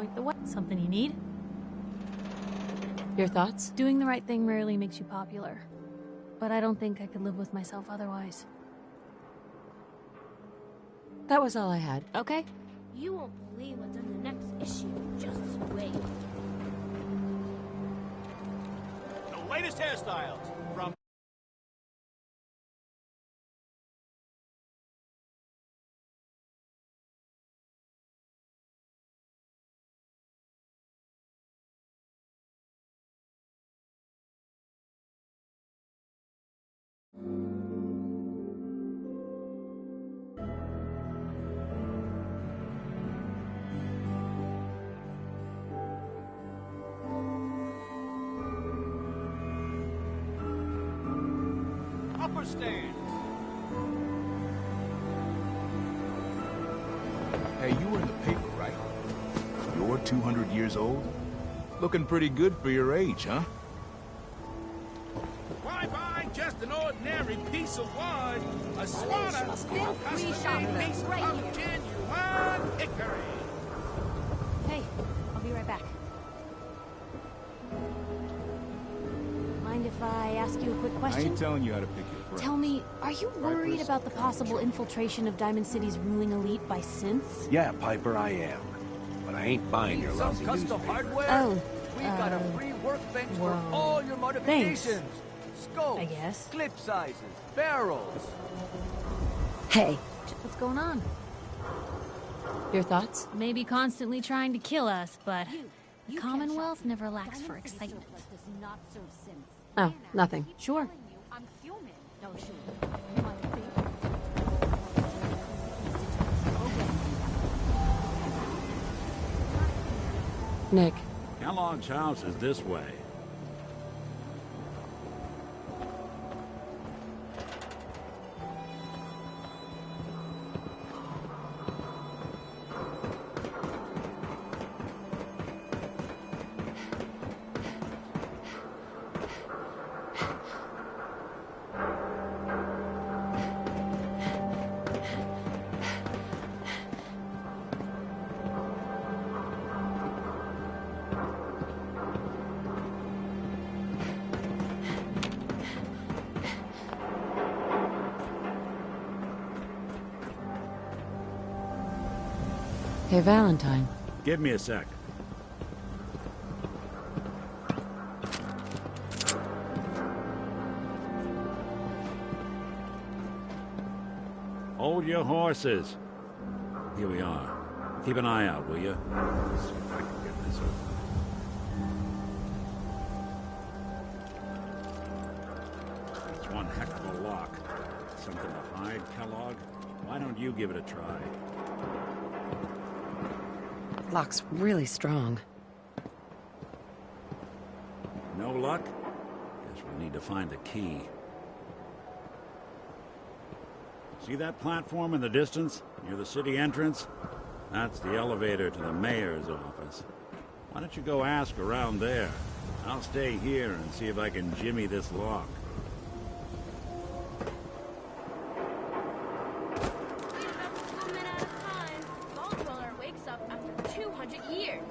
point the way. Something you need? Your thoughts? Doing the right thing rarely makes you popular. But I don't think I could live with myself otherwise. That was all I had. Okay. You won't believe what's in the next issue. Just wait. The latest hairstyles from... upper stands. Hey, you were in the paper, right? You're 200 years old? Looking pretty good for your age, huh? Bye-bye, just an ordinary piece of wood. A slaughter, a custom-made piece of genuine hickory. Hey, I'll be right back. Mind if I ask you a quick I question? ain't telling you how to pick your friends. Tell me, are you worried about the possible infiltration of Diamond City's ruling elite by synths? Yeah, Piper, I am. But I ain't buying your Some lousy custom newspaper. hardware? Oh, We got a free workbench for well, all your modifications. Scopes, I guess. clip sizes, barrels. Hey, What's going on? your thoughts? Maybe constantly trying to kill us, but the Commonwealth never lacks for excitement. Oh, nothing. Sure. Nick, Kellogg's house is this way. hey Valentine. Give me a sec. Hold your horses. Here we are. Keep an eye out, will you? Let's see if I can get this open. It's one heck of a lock. Something to hide, Kellogg? Why don't you give it a try? Lock's really strong. No luck? Guess we'll need to find the key. See that platform in the distance, near the city entrance? That's the elevator to the mayor's office. Why don't you go ask around there? I'll stay here and see if I can jimmy this lock. Wakes up after 200 years.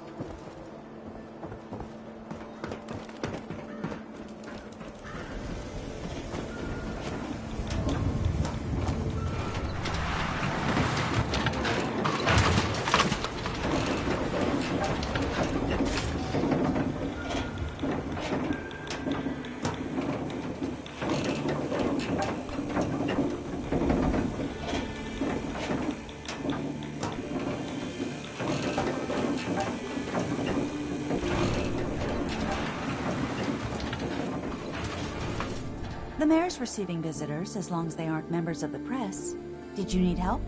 The mayor's receiving visitors as long as they aren't members of the press. Did you need help?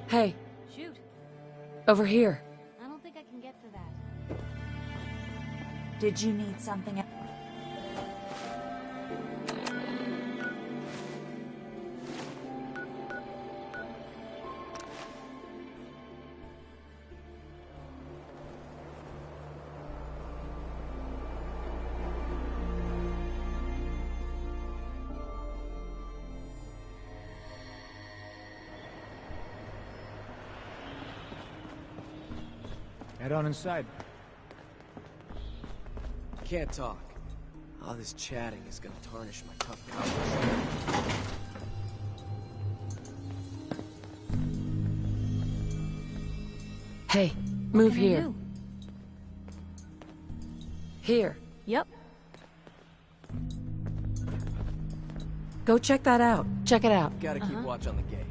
Hey, Shoot. over here. I don't think I can get to that. Did you need something else? Head on inside. Can't talk. All this chatting is gonna tarnish my tough conversation. Hey, move What can I here. do? Here. Yep. Go check that out. Check it out. Gotta keep watch on the gate.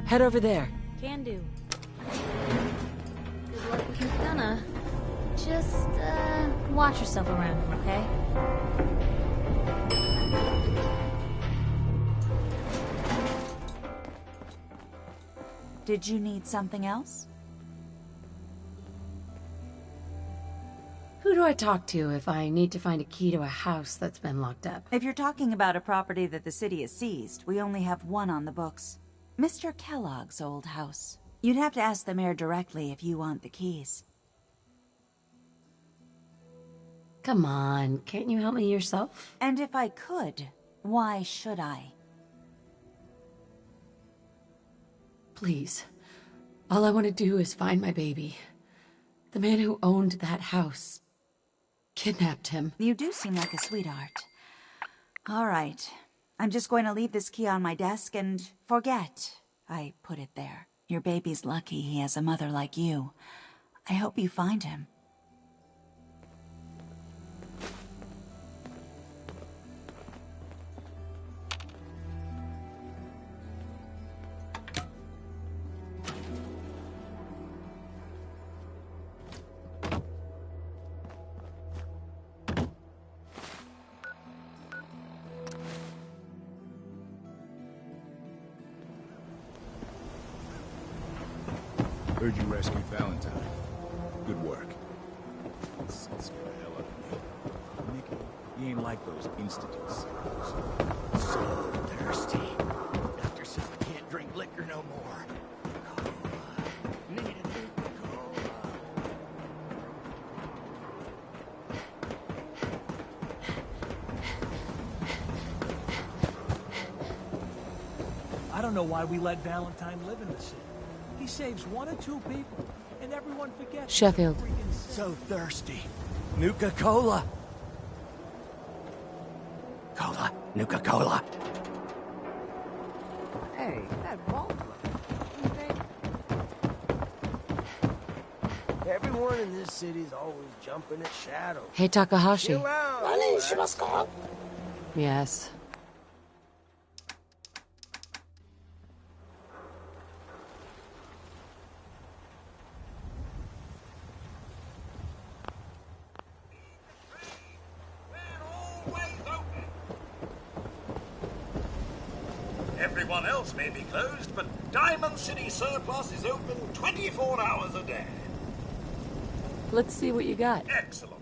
Head over there. Can do. Good luck if you're gonna. Just, watch yourself around, okay? Did you need something else? Who do I talk to if I need to find a key to a house that's been locked up? If you're talking about a property that the city has seized, we only have one on the books. Mr. Kellogg's old house. You'd have to ask the mayor directly if you want the keys. Come on, can't you help me yourself? And if I could, why should I? Please. All I want to do is find my baby. The man who owned that house kidnapped him. You do seem like a sweetheart. All right. I'm just going to leave this key on my desk and forget I put it there. Your baby's lucky he has a mother like you. I hope you find him. Heard you rescued Valentine. Good work. Scared the hell out of me. Nicky, you ain't like those institutes. So thirsty. Doctor says I can't drink liquor no more. Cola. Need a Nuka Cola. I don't know why we let Valentine live in the city. He saves one or two people, and everyone forgets. Sheffield. So thirsty. Nuka Cola. Cola. Nuka Cola. Hey, that vault everyone in this city's always jumping at shadows. Hey, Takahashi. Chill out. Yes. Everyone else may be closed, but Diamond City Surplus is open 24 hours a day. Let's see what you got. Excellent.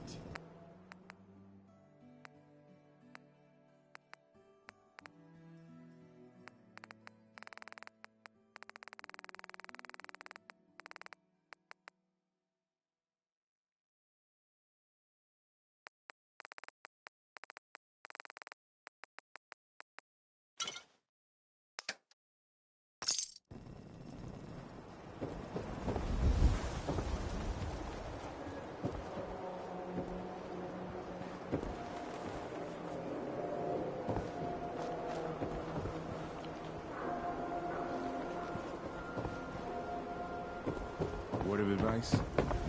Word of advice?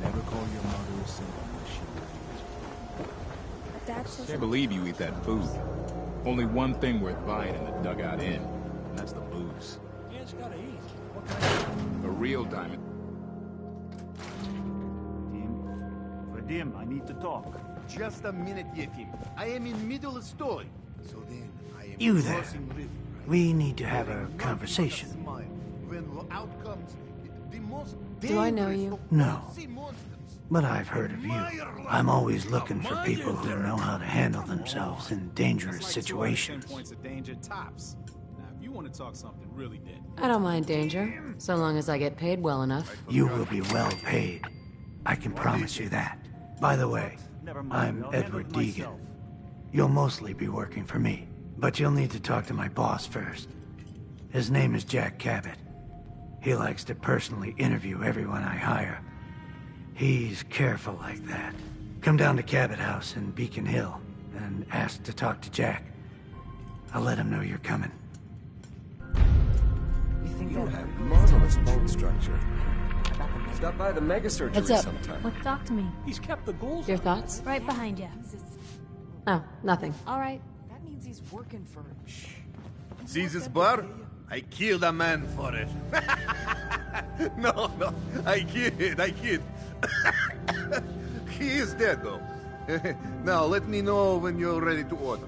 Never call your mother a sinner unless she refuses. Can't believe you eat that food. Only one thing worth buying in the dugout inn, and that's the booze. Man's gotta eat. What kind A real diamond. Vadim, I need to talk. Just a minute, Yefim. I am in middle of story. So then I am You there. crossing river. We need to have a conversation. When out comes the most Do I know you? No. But I've heard of you. I'm always looking for people who know how to handle themselves in dangerous situations. Points of danger tops. Now, if you want to talk something really dead. I don't mind danger, so long as I get paid well enough. You will be well paid. I can promise you that. By the way, Never mind. I'm I'll handle Edward it Deegan. myself. You'll mostly be working for me, but you'll need to talk to my boss first. His name is Jack Cabot. He likes to personally interview everyone I hire. He's careful like that. Come down to Cabot House in Beacon Hill and ask to talk to Jack. I'll let him know you're coming. You have marvelous bone structure. Stop by the mega surgery Heads up. sometime. What talk to me? He's kept the ghouls. Your thoughts? Right behind you. Oh, nothing. All right. That means he's working for... See this bar? I killed a man for it. No, I kid. He is dead, though. Now, let me know when you're ready to order.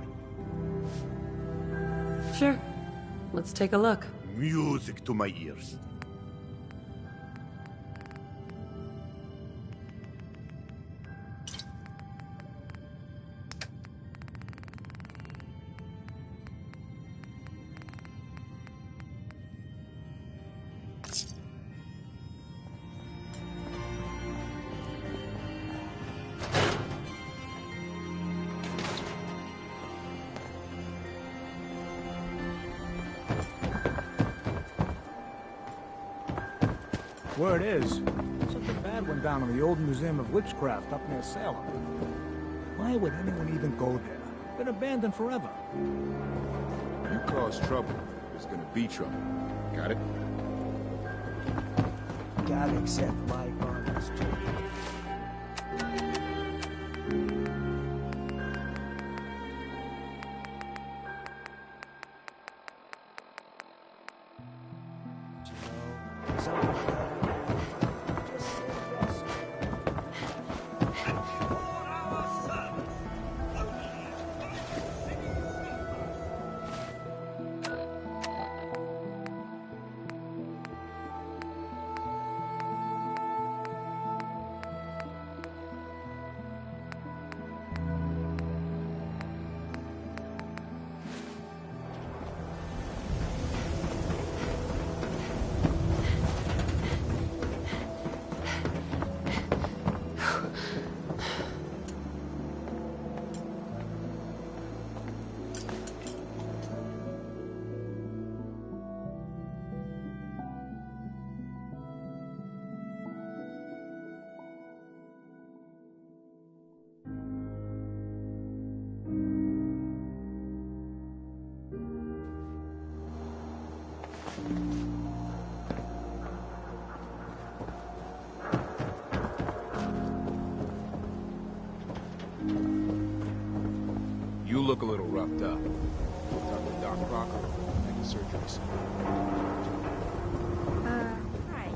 Sure. Let's take a look. Music to my ears. Word is, something bad went down in the old Museum of Witchcraft up near Salem. Why would anyone even go there? Been abandoned forever. You cause trouble, there's gonna be trouble. Got it? Gotta accept life on this too. You look a little roughed up. Talk to Doc Crocker, make a surgery center. Right.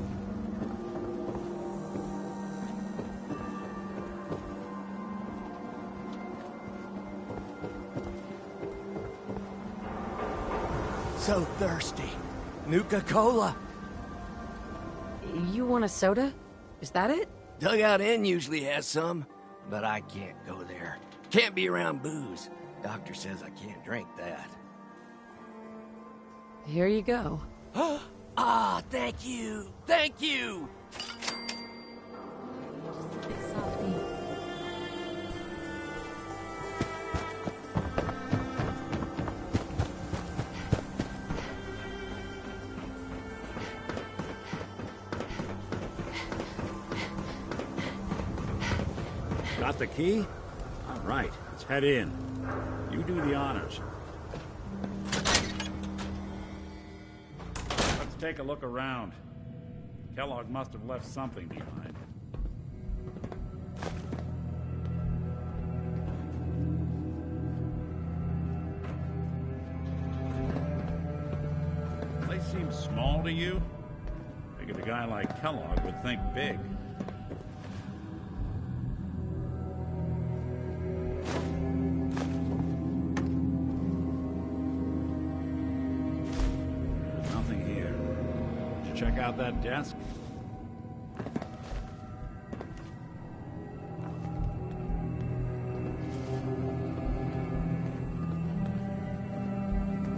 So thirsty. Nuka-Cola. You want a soda? Is that it? Dugout Inn usually has some, but I can't go there. Can't be around booze. Doctor says I can't drink that. Here you go. Ah, thank you. Thank you. Got the key? All right, let's head in. You do the honors. Let's take a look around. Kellogg must have left something behind. Place seems small to you? Figured a guy like Kellogg would think big. Check out that desk.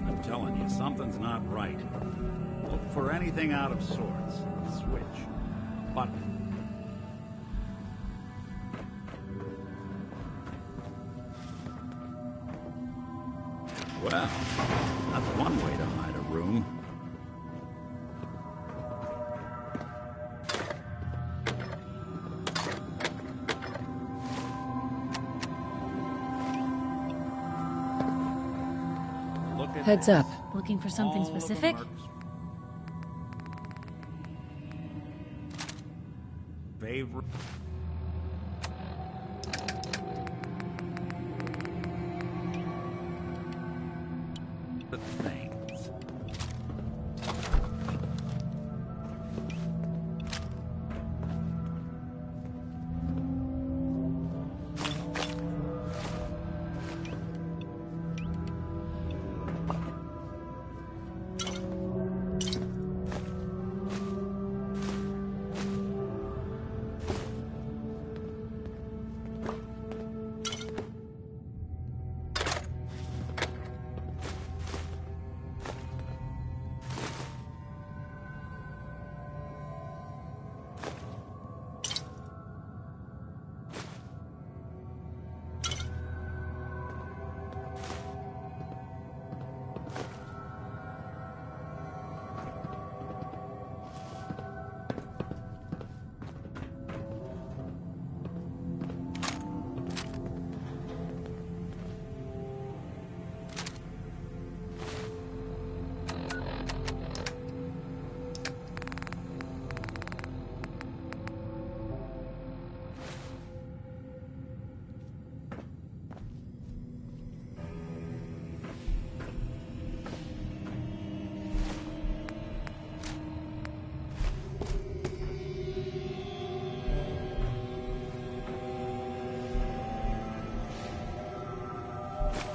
I'm telling you, something's not right. Look for anything out of sorts. Switch. Button. Well, that's one way to hide a room. Heads up. Looking for something specific? Favorite. Things.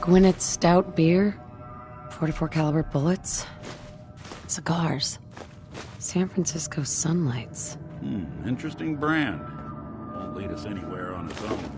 Gwynnett's stout beer, 44 caliber bullets, cigars, San Francisco sunlights. Interesting brand. Won't lead us anywhere on its own, though.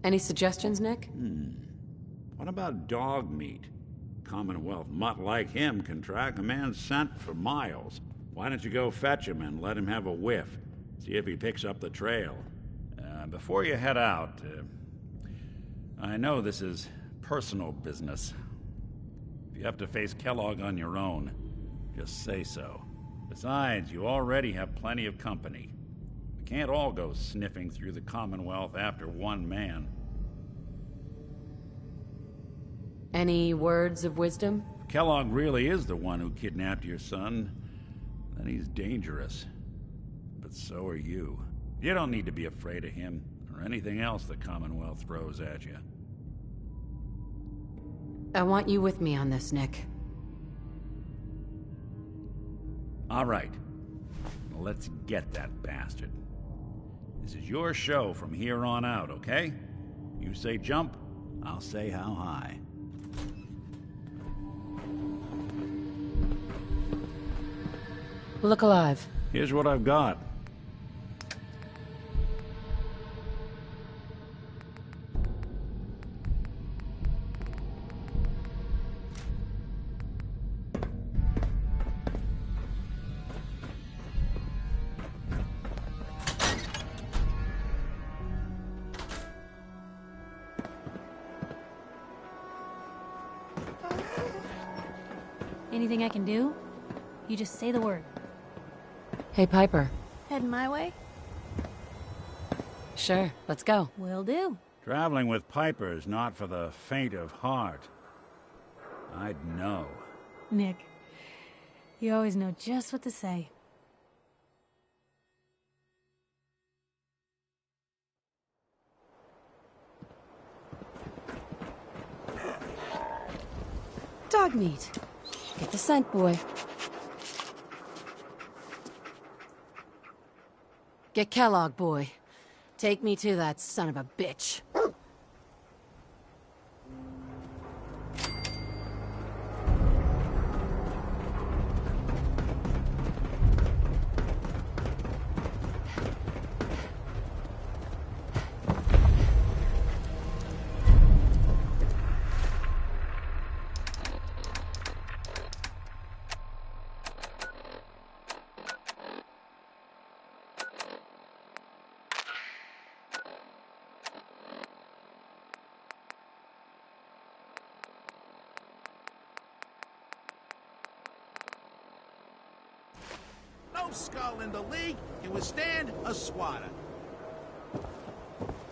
Any suggestions, Nick? What about dog meat? Commonwealth mutt like him can track a man's scent for miles. Why don't you go fetch him and let him have a whiff? See if he picks up the trail. Before you head out, I know this is personal business. If you have to face Kellogg on your own, just say so. Besides, you already have plenty of company. We can't all go sniffing through the Commonwealth after one man. Any words of wisdom? If Kellogg really is the one who kidnapped your son, then he's dangerous. But so are you. You don't need to be afraid of him, or anything else the Commonwealth throws at you. I want you with me on this, Nick. All right. Let's get that bastard. This is your show from here on out, okay? You say jump, I'll say how high. Look alive. Here's what I've got. Anything I can do? You just say the word. Hey, Piper. Heading my way? Sure, let's go. Will do. Traveling with Piper is not for the faint of heart. I'd know. Nick, you always know just what to say. Dog meat. Get the scent, boy. Get Kellogg, boy. Take me to that son of a bitch. No skull in the league can withstand a swatter.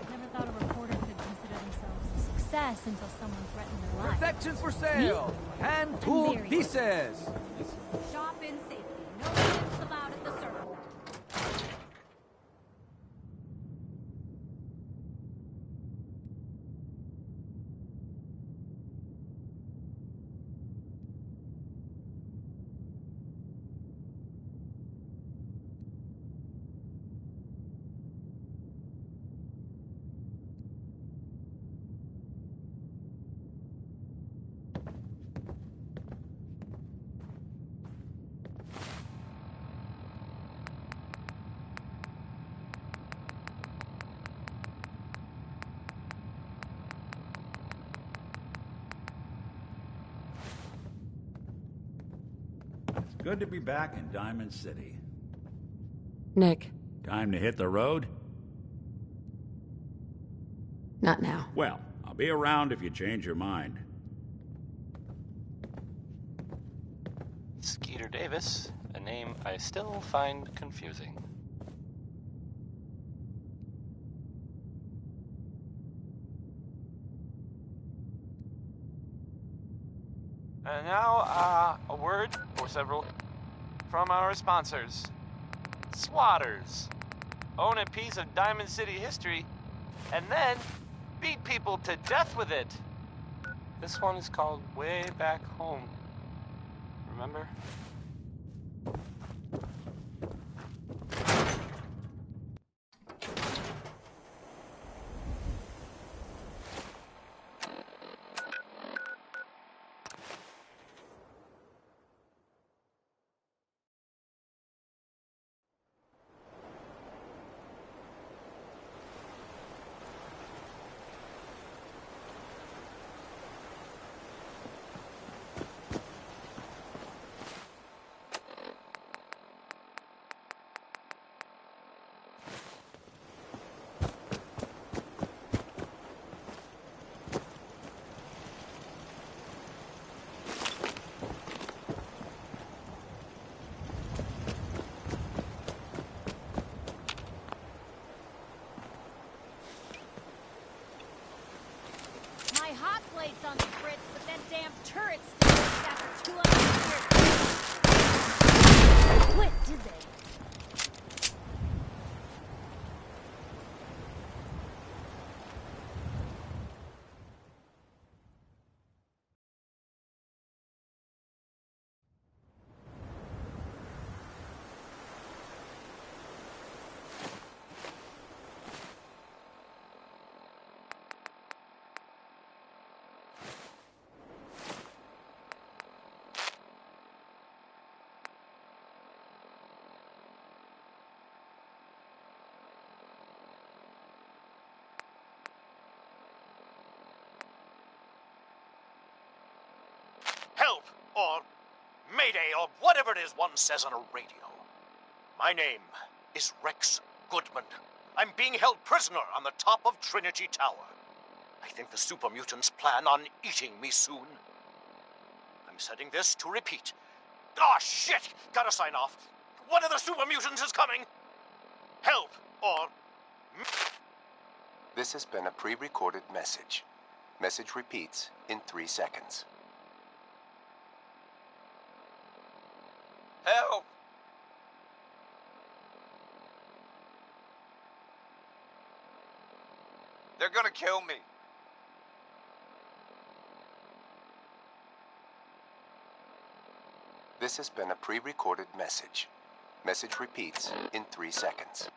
Never thought a reporter could consider themselves a success until someone threatened their life. Protections for sale! Hand-tooled pieces! Shop in safety. No tips allowed at the circle. Good to be back in Diamond City. Nick. Time to hit the road? Not now. Well, I'll be around if you change your mind. Skeeter Davis, a name I still find confusing. And now, a word, or several, from our sponsors. Swatters. Own a piece of Diamond City history, and then beat people to death with it. This one is called Way Back Home. Remember? My hot plate's on the fritz, but that damn turret still works after 200 years. They quit, did they? Help, or Mayday, or whatever it is one says on a radio. My name is Rex Goodman. I'm being held prisoner on the top of Trinity Tower. I think the super mutants plan on eating me soon. I'm setting this to repeat. Ah, shit! Gotta sign off. One of the super mutants is coming! Help, or... This has been a pre-recorded message. Message repeats in 3 seconds. Help! They're gonna kill me. This has been a pre-recorded message. Message repeats in 3 seconds.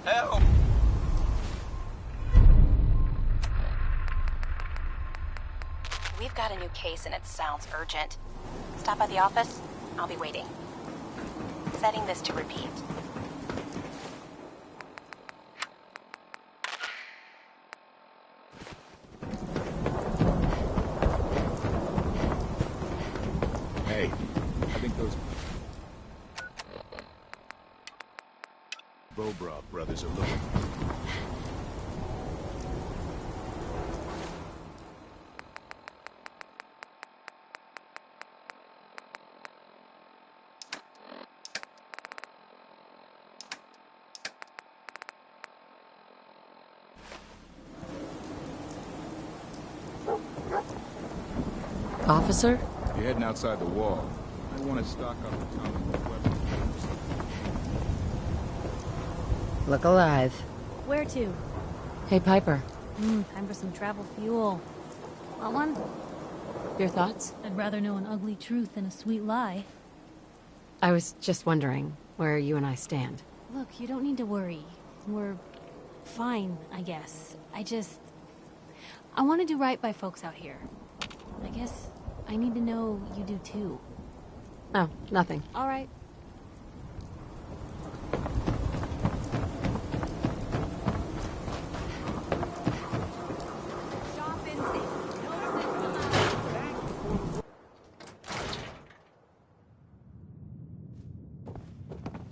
Help! We've got a new case and it sounds urgent. Stop by the office. I'll be waiting. Setting this to repeat. Hey, I think those Bobra brothers are looking. Officer? You're heading outside the wall. I want to stock up the common weapons. Look alive. Where to? Hey, Piper. Time for some travel fuel. Want one? Your thoughts? I'd rather know an ugly truth than a sweet lie. I was just wondering where you and I stand. Look, you don't need to worry. We're fine, I guess. I want to do right by folks out here. I guess I need to know you do too. Oh, nothing. All right.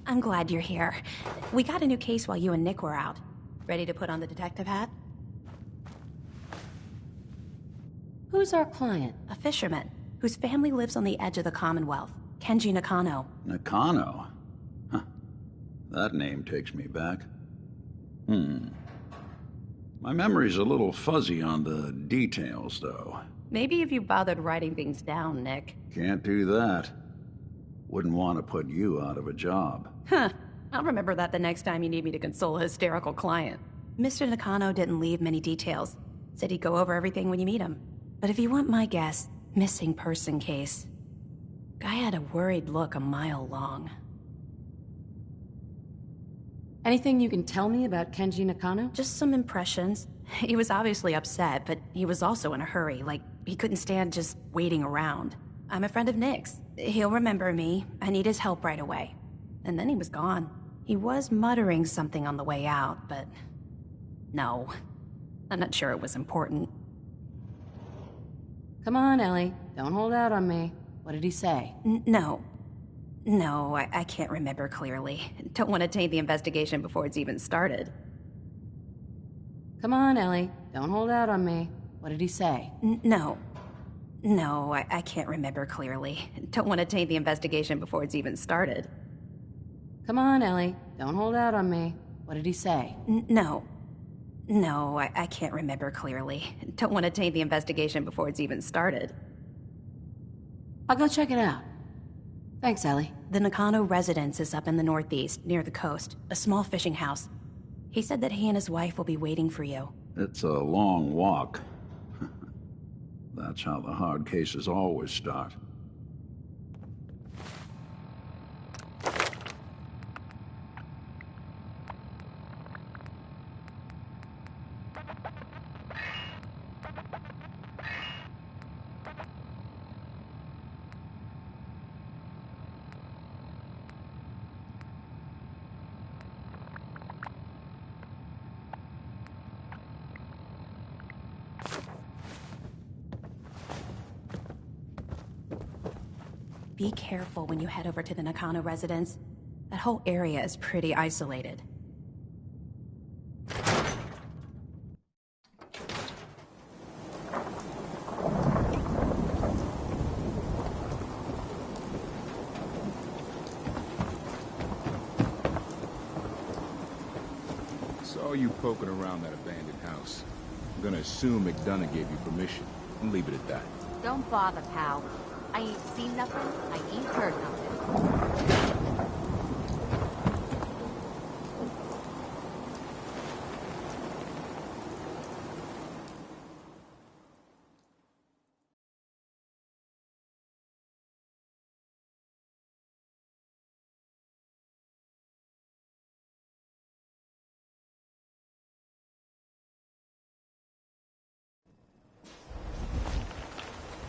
I'm glad you're here. We got a new case while you and Nick were out. Ready to put on the detective hat? Who's our client? A fisherman, whose family lives on the edge of the Commonwealth. Kenji Nakano. Nakano? Huh. That name takes me back. My memory's a little fuzzy on the details, though. Maybe if you bothered writing things down, Nick. Can't do that. Wouldn't want to put you out of a job. Huh. I'll remember that the next time you need me to console a hysterical client. Mr. Nakano didn't leave many details. Said he'd go over everything when you meet him. But if you want my guess, missing person case. Guy had a worried look a mile long. Anything you can tell me about Kenji Nakano? Just some impressions. He was obviously upset, but he was also in a hurry, like he couldn't stand just waiting around. I'm a friend of Nick's. He'll remember me. I need his help right away. And then he was gone. He was muttering something on the way out, but... no. I'm not sure it was important. Come on, Ellie. Don't hold out on me. What did he say? No. No, I can't remember clearly. Don't want to taint the investigation before it's even started. Come on, Ellie. Don't hold out on me. What did he say? No. No, I can't remember clearly. Don't want to taint the investigation before it's even started. Come on, Ellie. Don't hold out on me. What did he say? No. No, I can't remember clearly. Don't want to taint the investigation before it's even started. I'll go check it out. Thanks, Ellie. The Nakano residence is up in the northeast, near the coast. A small fishing house. He said that he and his wife will be waiting for you. It's a long walk. That's how the hard cases always start. Be careful when you head over to the Nakano residence. That whole area is pretty isolated. Saw you poking around that abandoned house. I'm gonna assume McDonough gave you permission, and leave it at that. Don't bother, pal. I ain't seen nothing, I ain't heard nothing.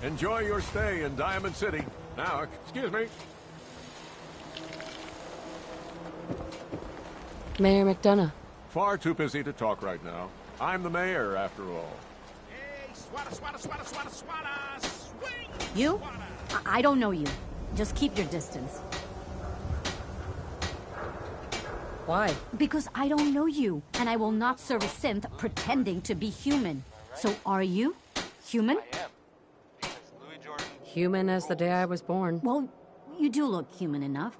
Enjoy your stay in Diamond City. Now, excuse me. Mayor McDonough. Far too busy to talk right now. I'm the mayor, after all. Hey, swatter, swatter, swatter, swatter, swatter, swing! You? I don't know you. Just keep your distance. Why? Because I don't know you, and I will not serve a synth pretending to be human. So are you? Human? Human as the day I was born. Well, you do look human enough,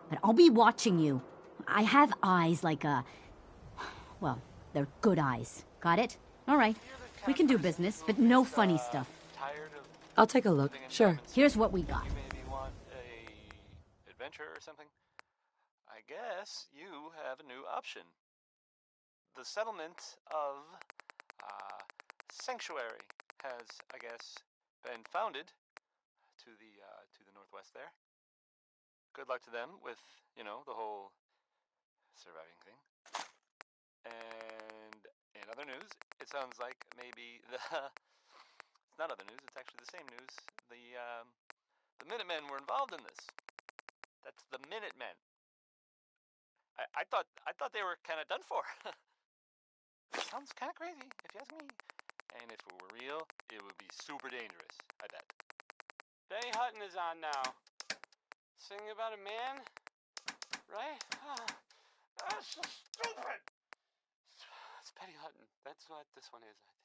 but I'll be watching you. I have eyes like a... Well, they're good eyes. Got it? All right. We can do business, but no funny stuff. I'll take a look, sure. Here's what we got. You maybe want a adventure or something? I guess you have a new option. The settlement of Sanctuary has, I guess, been founded to the northwest there. Good luck to them with, you know, the whole surviving thing. And in other news, it sounds like maybe it's not other news, it's actually the same news. The Minutemen were involved in this. That's the Minutemen. I thought they were kind of done for. Sounds kind of crazy, if you ask me. And if it were real, it would be super dangerous, I bet. Benny Hutton is on now. Singing about a man, right? That's so stupid! It's Benny Hutton. That's what this one is, I think.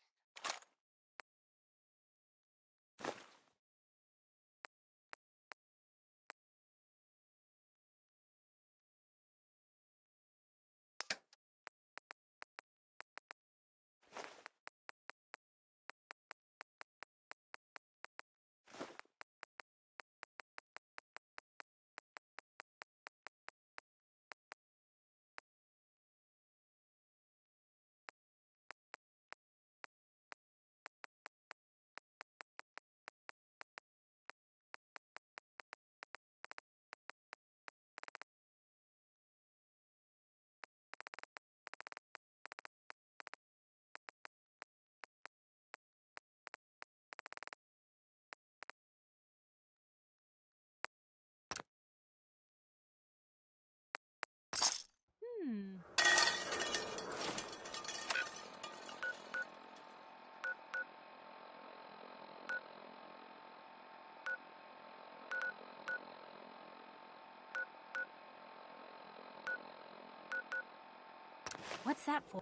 What's that for?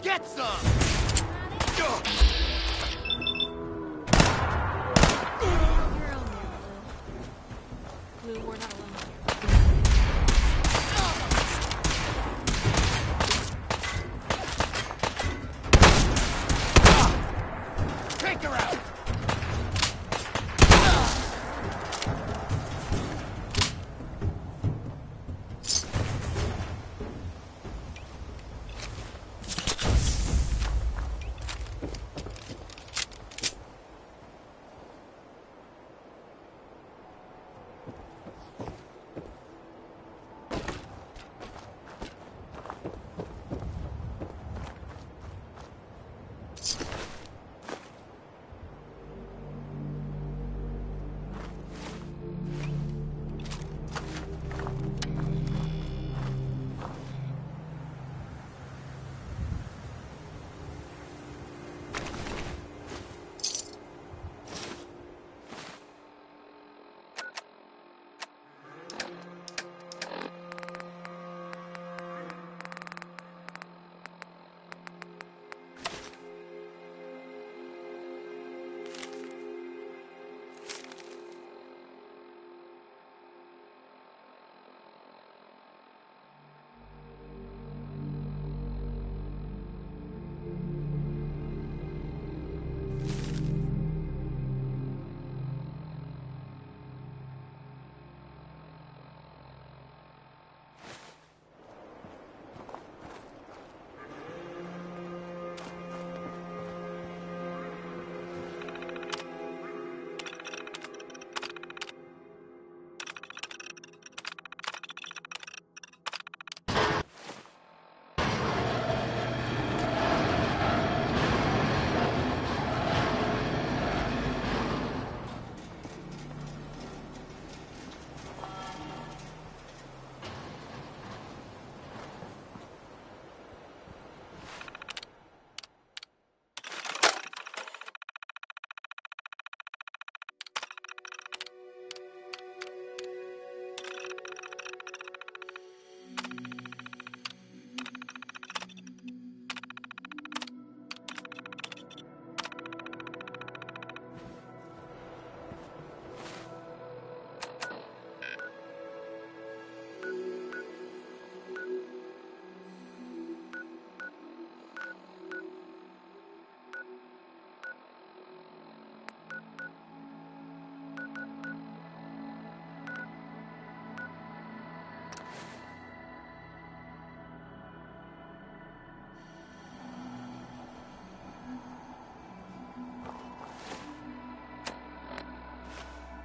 Get some! Blue, we're not alone. Take her out!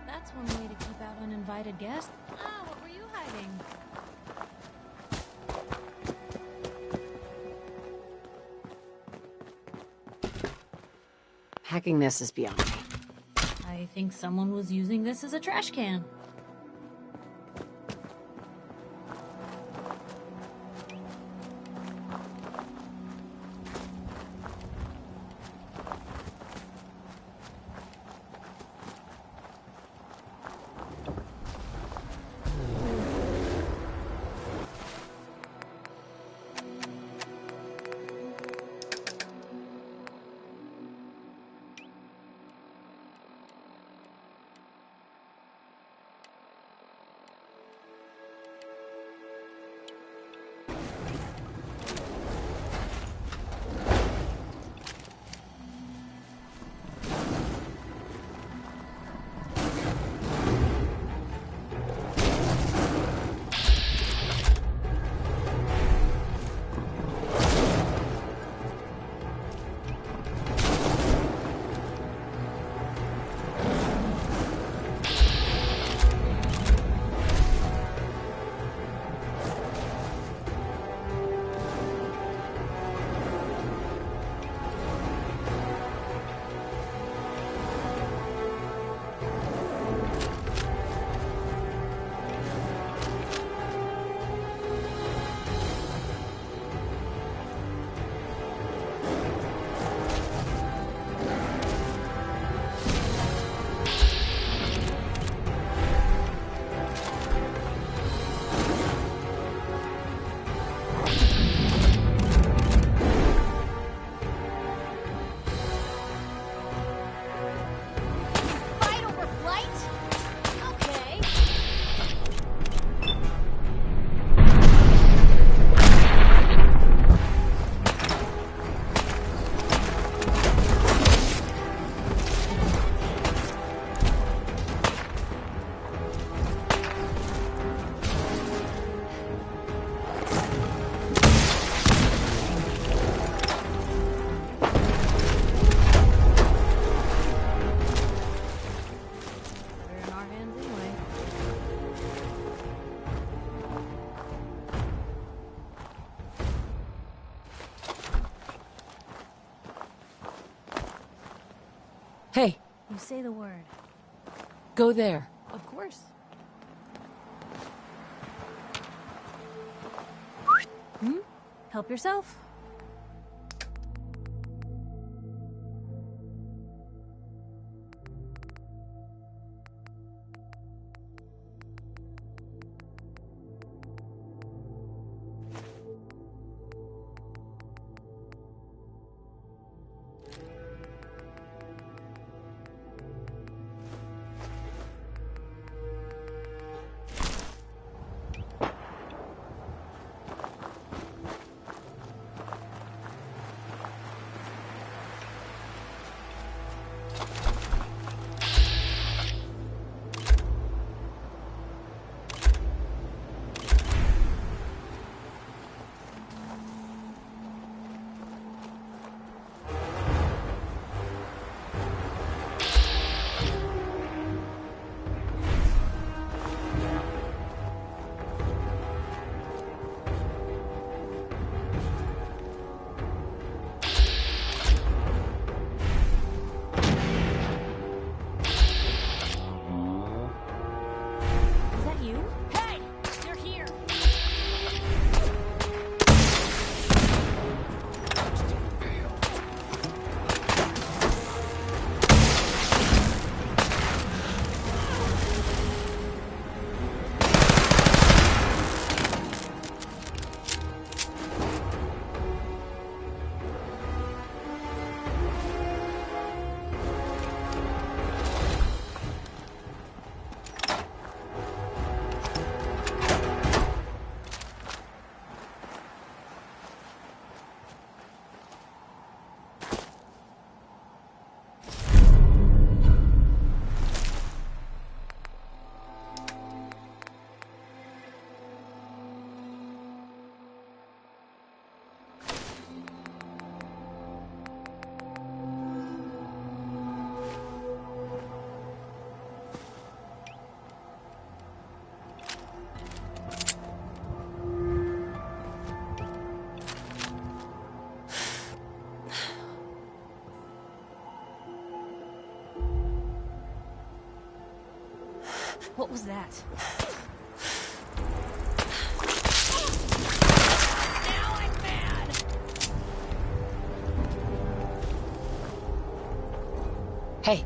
That's one way to keep out uninvited guests. Ah, what were you hiding? Hacking this is beyond me. I think someone was using this as a trash can. Hey, You say the word. go there. Of course. Help yourself. Is that you? Hey! They're here! What was that? Now I'm mad! Hey.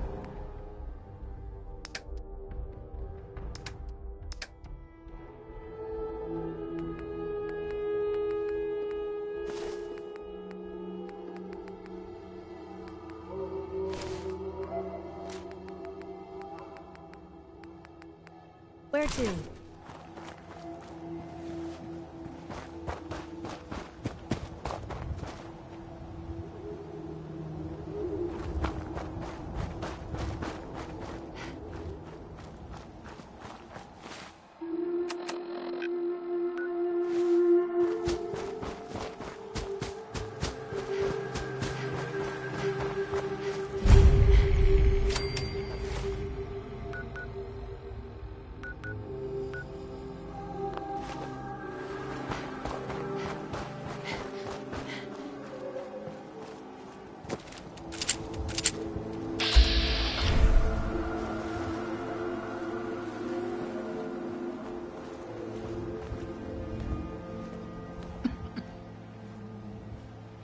Where to?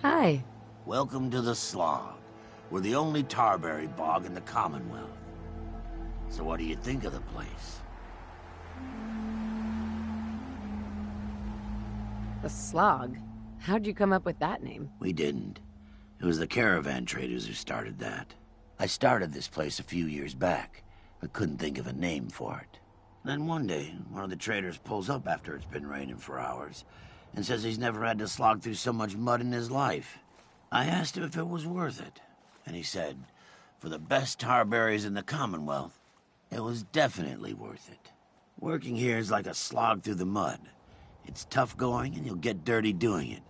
Hi. Welcome to the Slog. We're the only tarberry bog in the Commonwealth. So what do you think of the place? The Slog? How'd you come up with that name? We didn't. It was the caravan traders who started that. I started this place a few years back, but couldn't think of a name for it. Then one day, one of the traders pulls up after it's been raining for hours and says he's never had to slog through so much mud in his life. I asked him if it was worth it, and he said, for the best tarberries in the Commonwealth, it was definitely worth it. Working here is like a slog through the mud. It's tough going, and you'll get dirty doing it.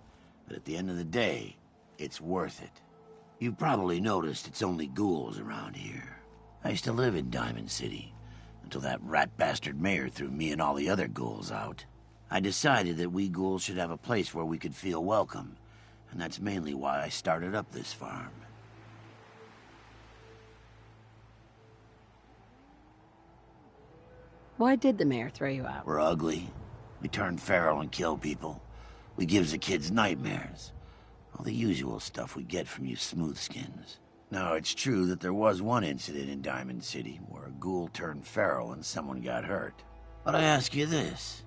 But at the end of the day, it's worth it. You've probably noticed it's only ghouls around here. I used to live in Diamond City, until that rat bastard mayor threw me and all the other ghouls out. I decided that we ghouls should have a place where we could feel welcome, and that's mainly why I started up this farm. Why did the mayor throw you out? We're ugly. We turn feral and kill people. We gives the kids nightmares. All the usual stuff we get from you smoothskins. Now, it's true that there was one incident in Diamond City where a ghoul turned feral and someone got hurt. But I ask you this.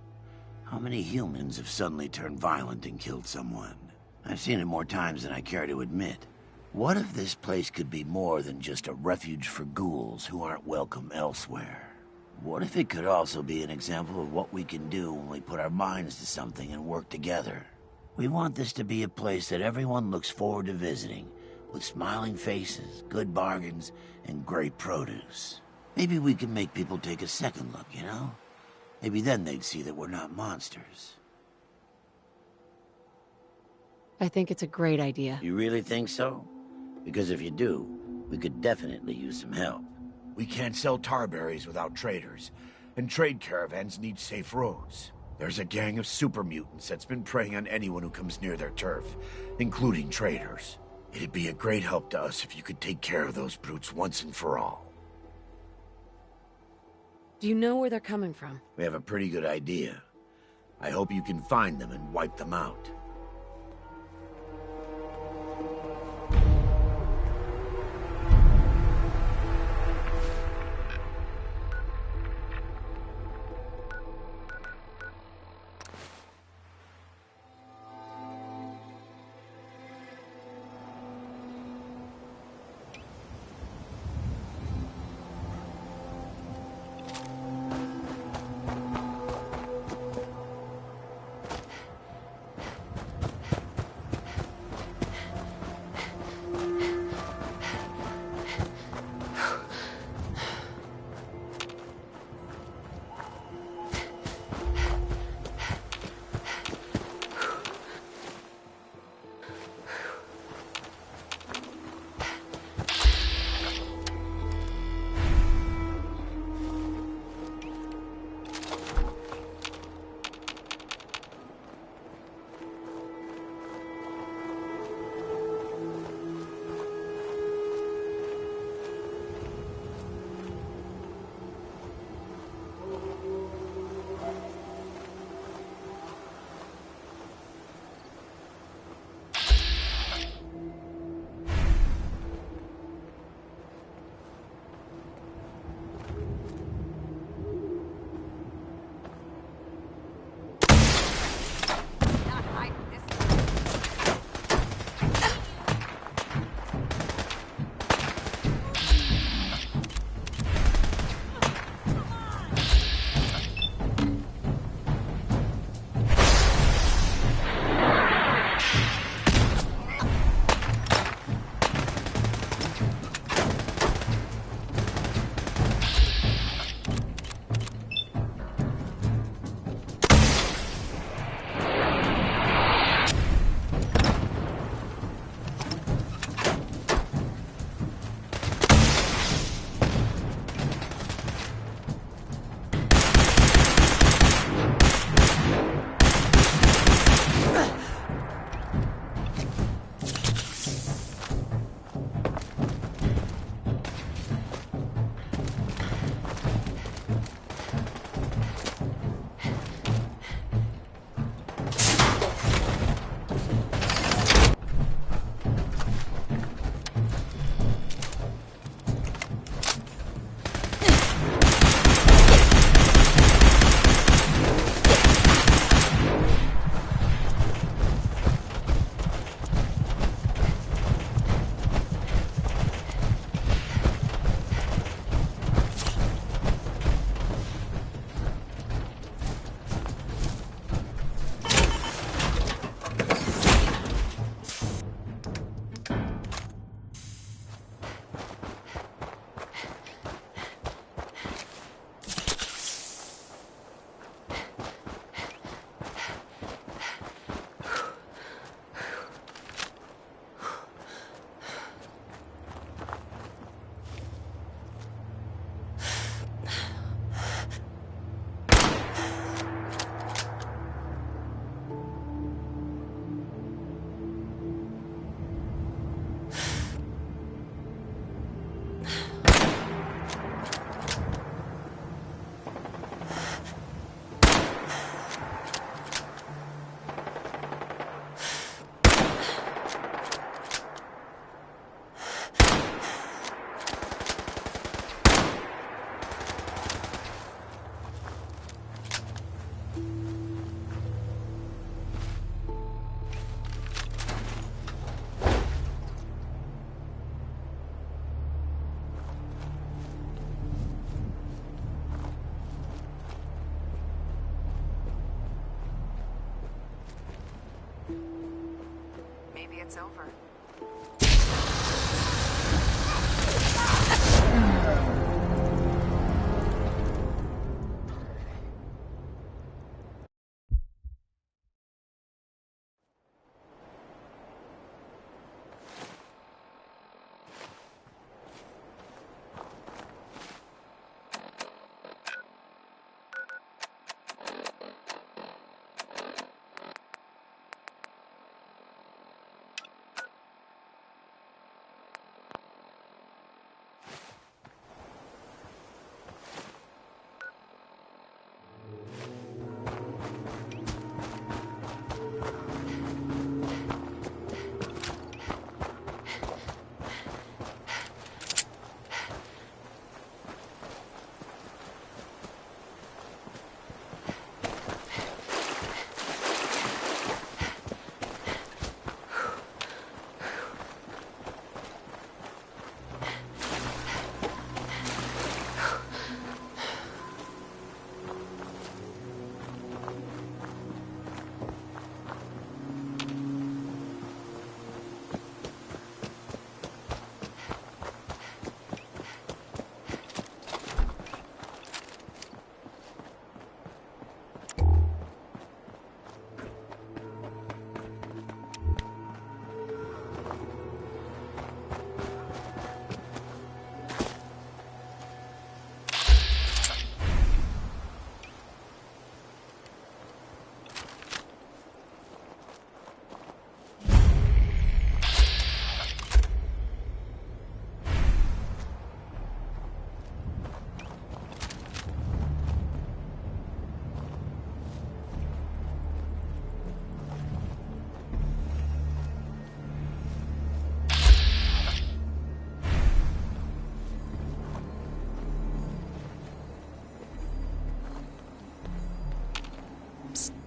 How many humans have suddenly turned violent and killed someone? I've seen it more times than I care to admit. What if this place could be more than just a refuge for ghouls who aren't welcome elsewhere? What if it could also be an example of what we can do when we put our minds to something and work together? We want this to be a place that everyone looks forward to visiting, with smiling faces, good bargains, and great produce. Maybe we can make people take a second look, you know? Maybe then they'd see that we're not monsters. I think it's a great idea. You really think so? Because if you do, we could definitely use some help. We can't sell tarberries without traders, and trade caravans need safe roads. There's a gang of super mutants that's been preying on anyone who comes near their turf, including traders. It'd be a great help to us if you could take care of those brutes once and for all. Do you know where they're coming from? We have a pretty good idea. I hope you can find them and wipe them out. it's over.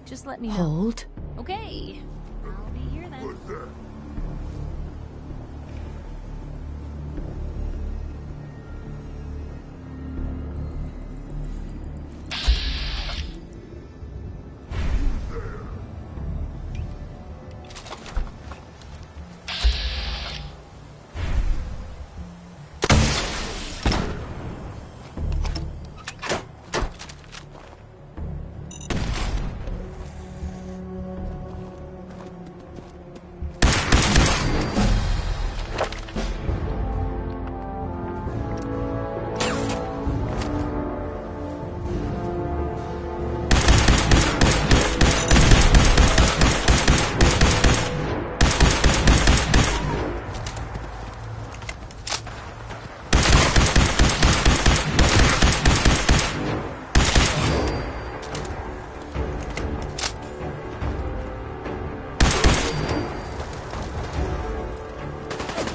Just let me know. Hold. Okay. I'll be here then.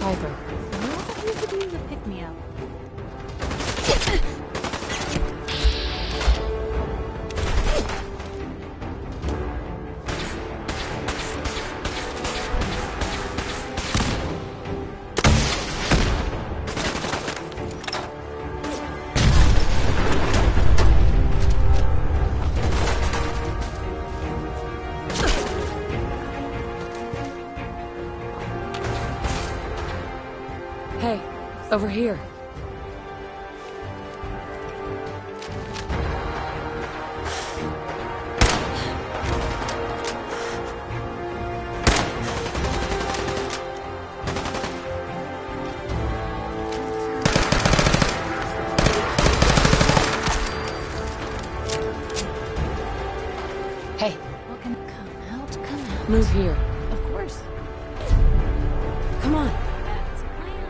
Piper. What you could use a pick-me-up? Hey, over here. Hey. What can come out? Come out. Move here. Of course. Come on. That's a plan.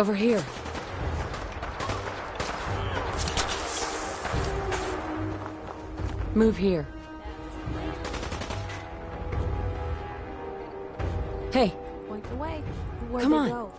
Over here. Move here. Hey. Point the way. Where'd they go?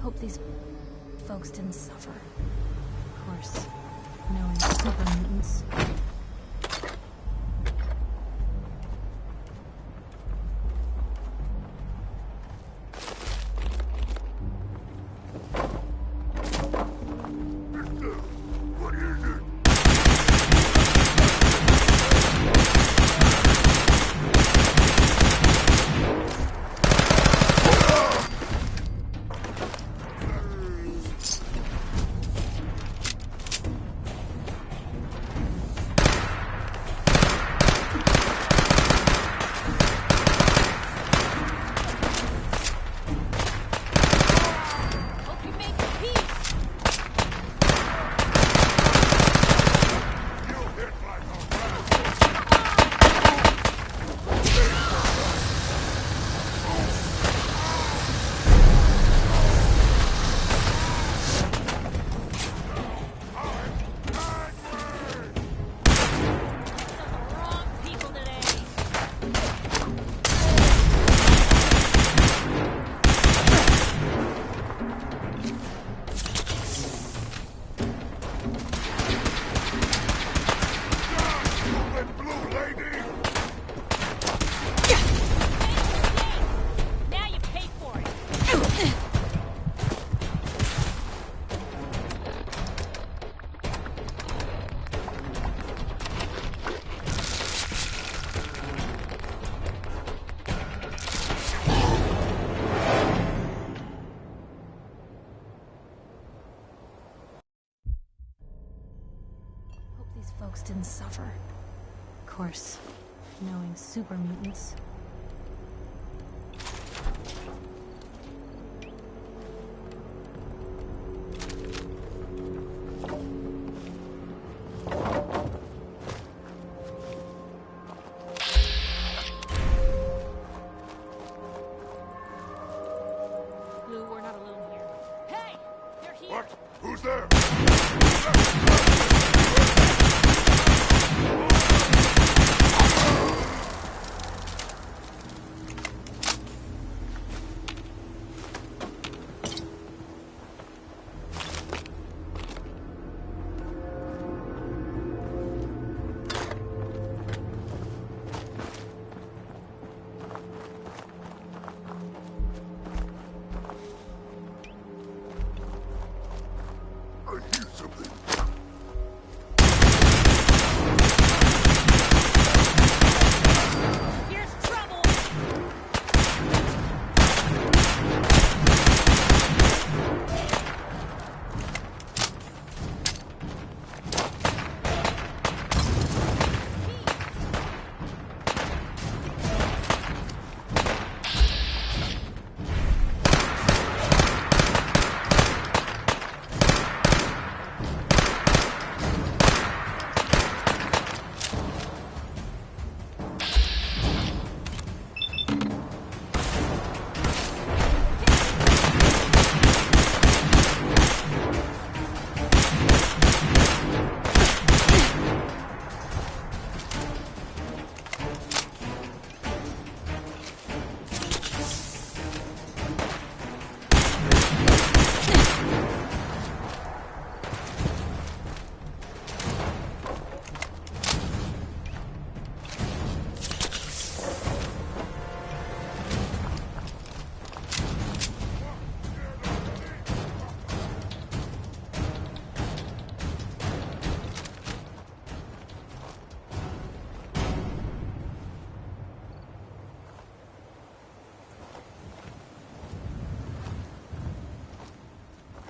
Hope these folks didn't suffer. Of course, no super mutants. those folks didn't suffer. Of course, knowing super mutants. Lou, we're not alone here. Hey! They're here! What? Who's there? I hear something. Here's trouble!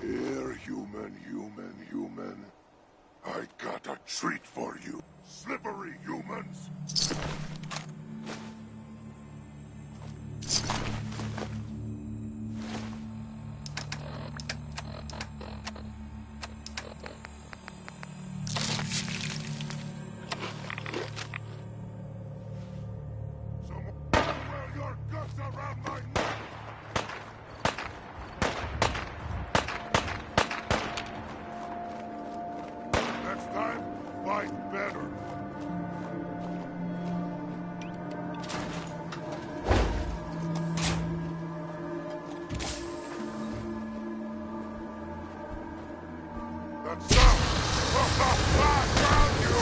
Here, human. I got a treat for you. Slippery humans. Someone wear your guts around my neck. Next time, fight better. That's sound! Found you!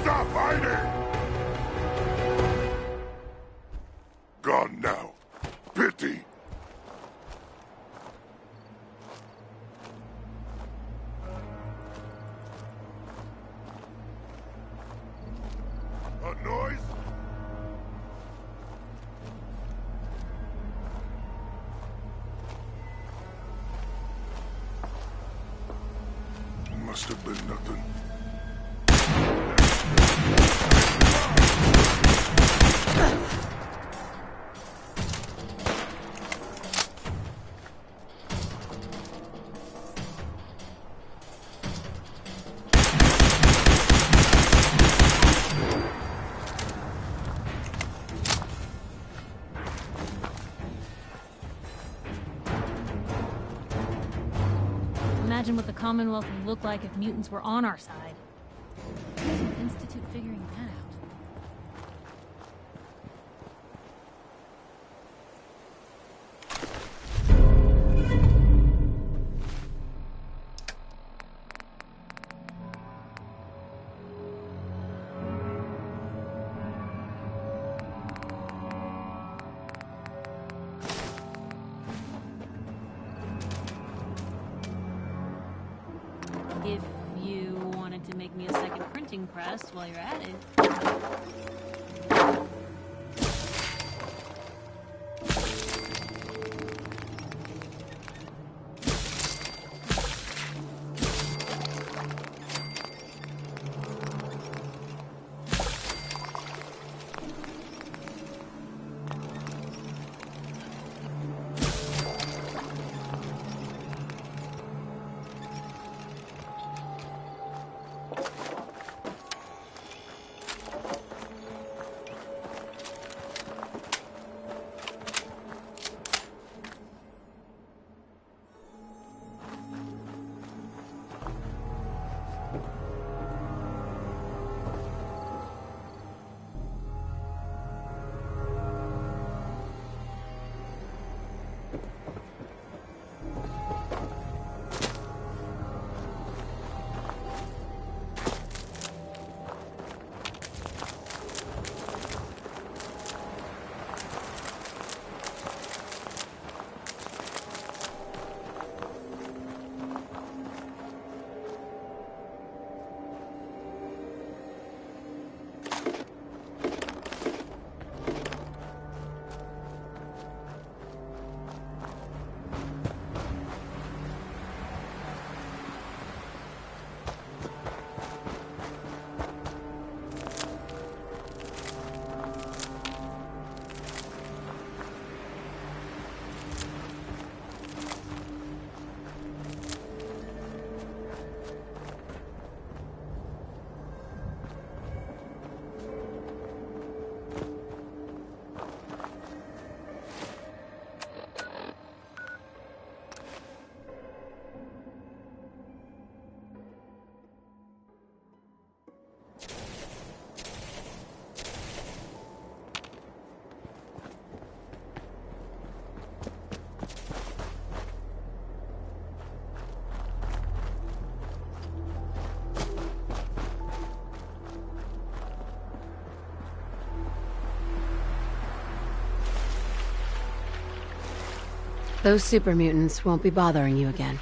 Stop fighting! Gone now. Pity. A noise? Must have been nothing. Commonwealth would look like if mutants were on our side. Institute figuring that out. If you wanted to make me a second printing press while you're at it. Those super mutants won't be bothering you again.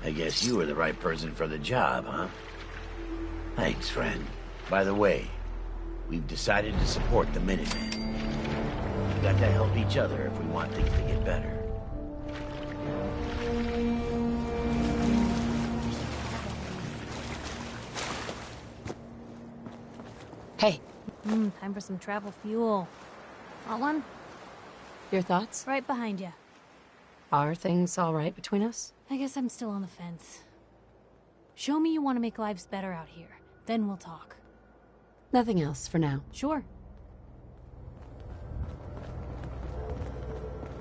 I guess you were the right person for the job, huh? Thanks, friend. By the way, we've decided to support the Minutemen. We've got to help each other if we want things to get better. Hey. Time for some travel fuel. Want one? Your thoughts? Right behind you. Are things all right between us? I guess I'm still on the fence. Show me you want to make lives better out here. Then we'll talk. Nothing else for now. Sure.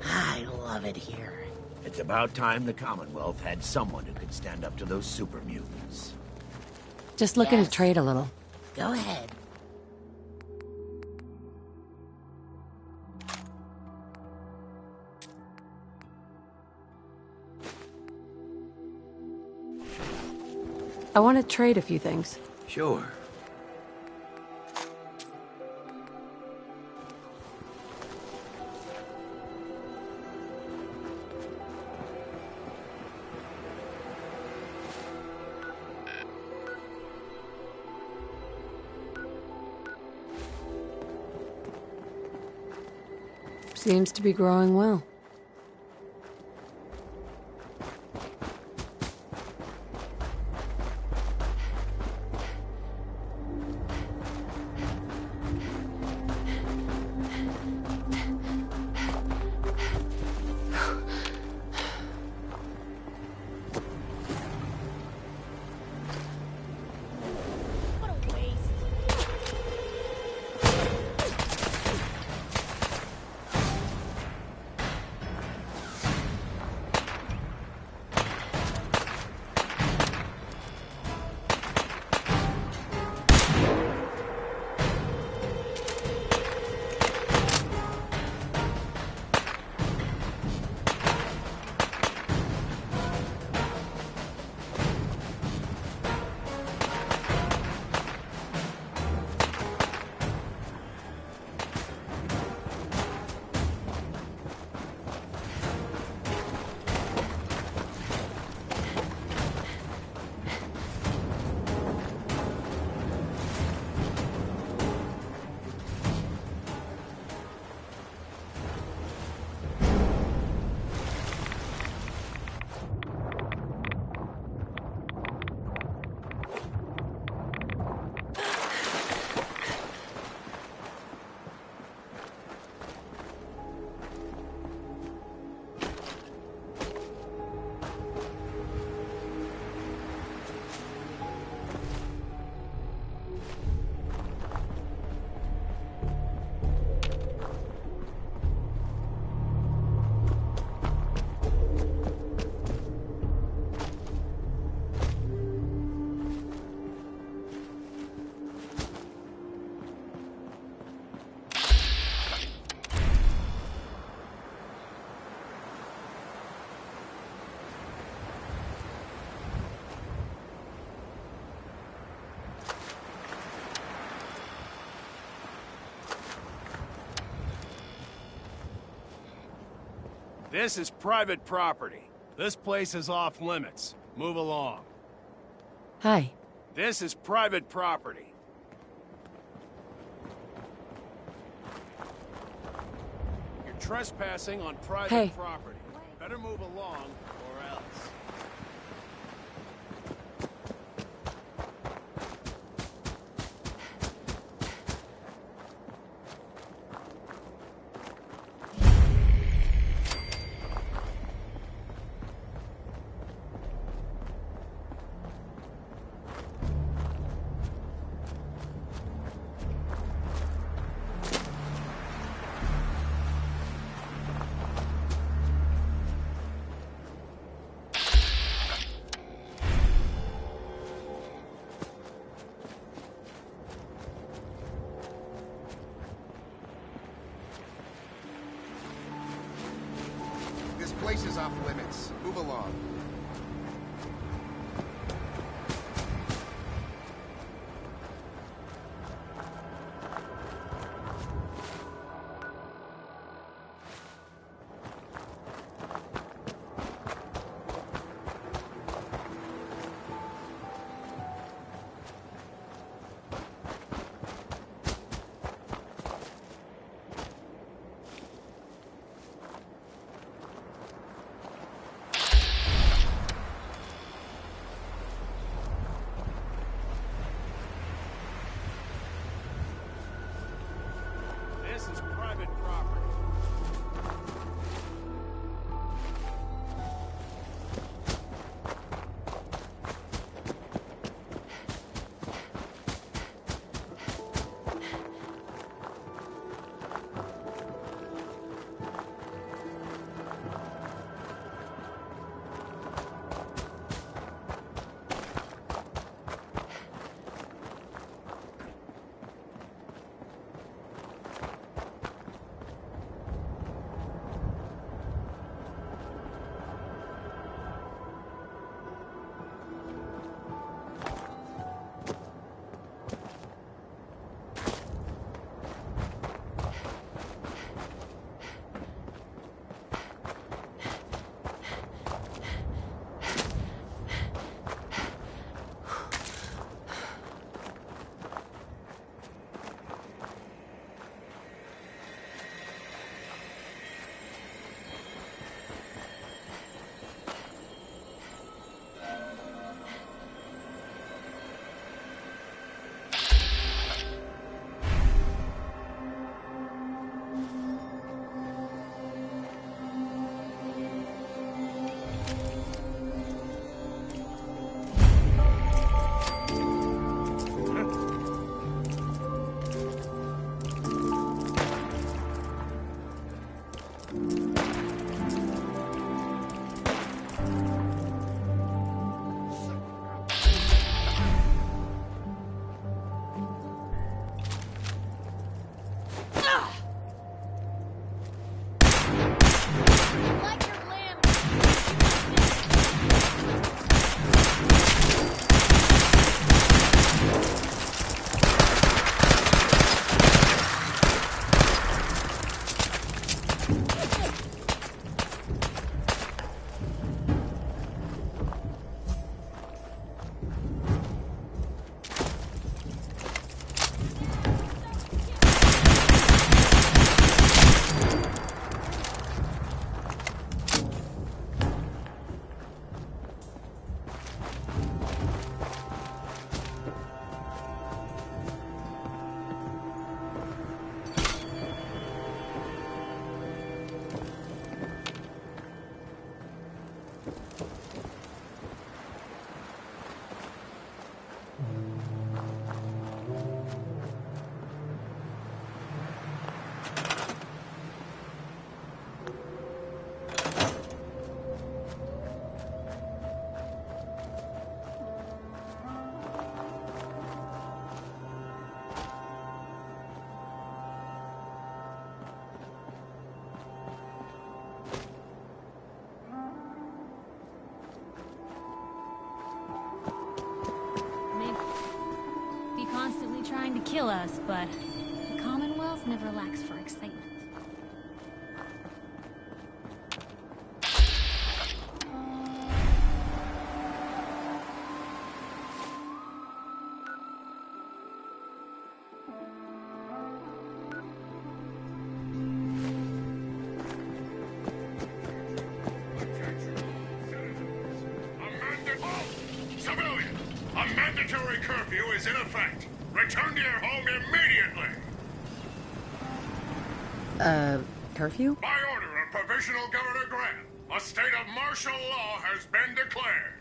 I love it here. It's about time the Commonwealth had someone who could stand up to those super mutants. Just looking to trade a little. Go ahead. I want to trade a few things. Sure. Seems to be growing well. This is private property. This place is off limits. Move along. Hi. This is private property. You're trespassing on private property. Better move along, or else. This place is off limits. Move along. This is private property. Trying to kill us, but the Commonwealth never lacks for excitement. is in effect. Return to your home immediately. Curfew? By order of Provisional Governor Grant, a state of martial law has been declared.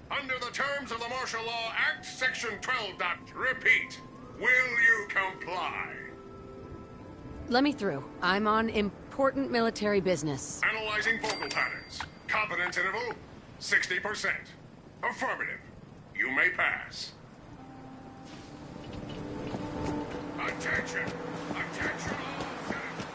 Under the terms of the Martial Law Act, Section 12. Repeat, will you comply? Let me through. I'm on important military business. Analyzing vocal patterns. Confidence interval, 60%. Affirmative. You may pass. Attention! Attention all citizens!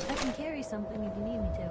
I can carry something if you need me to.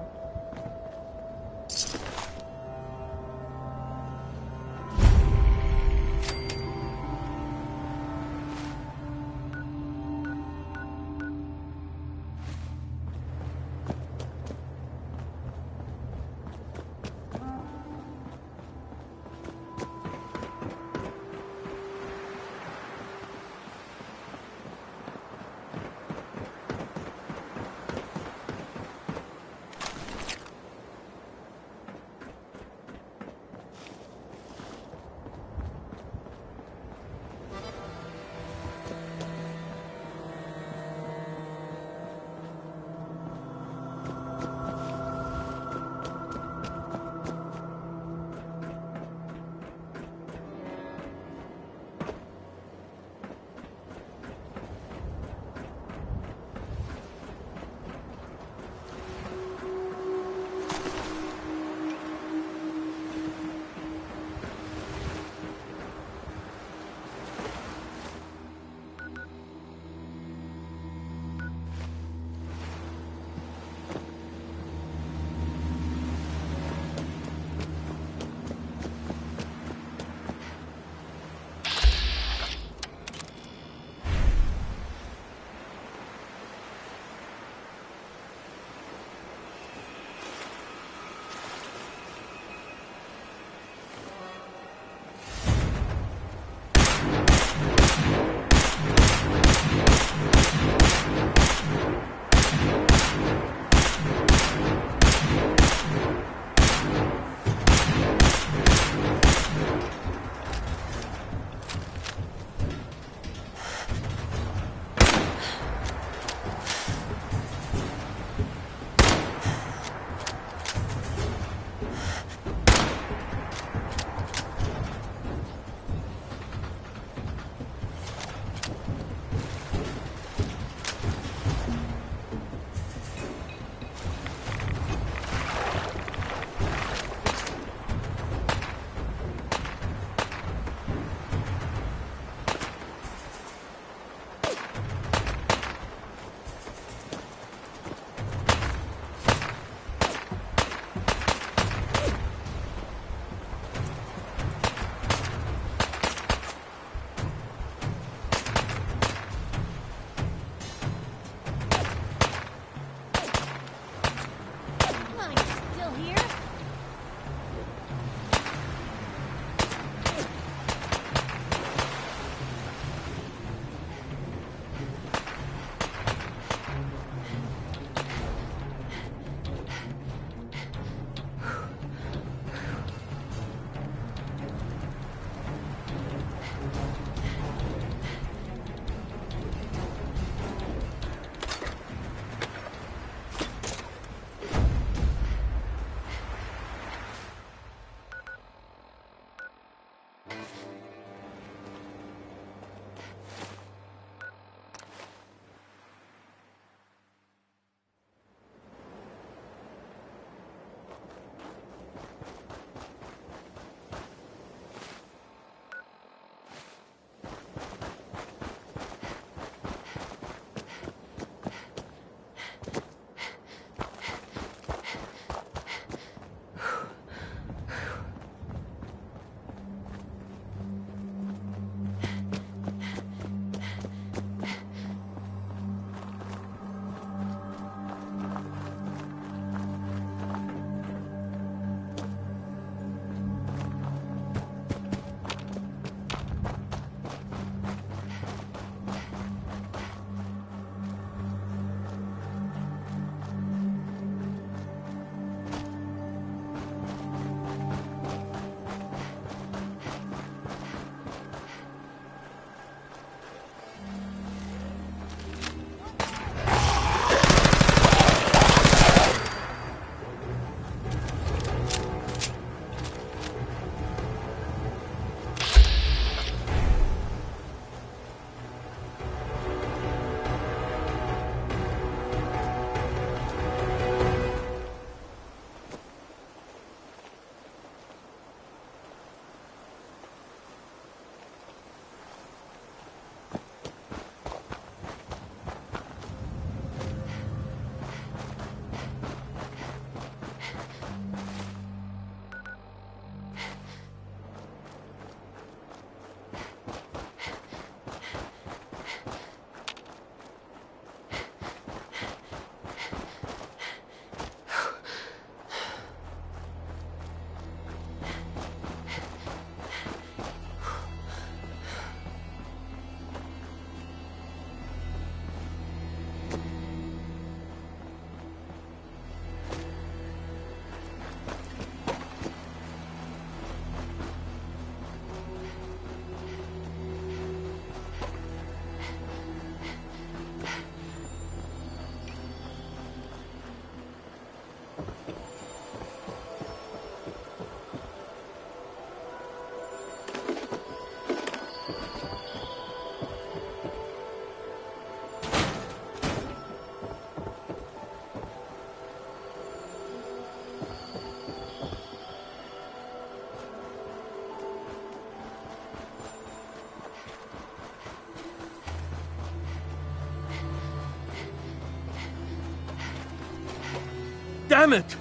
Damn it!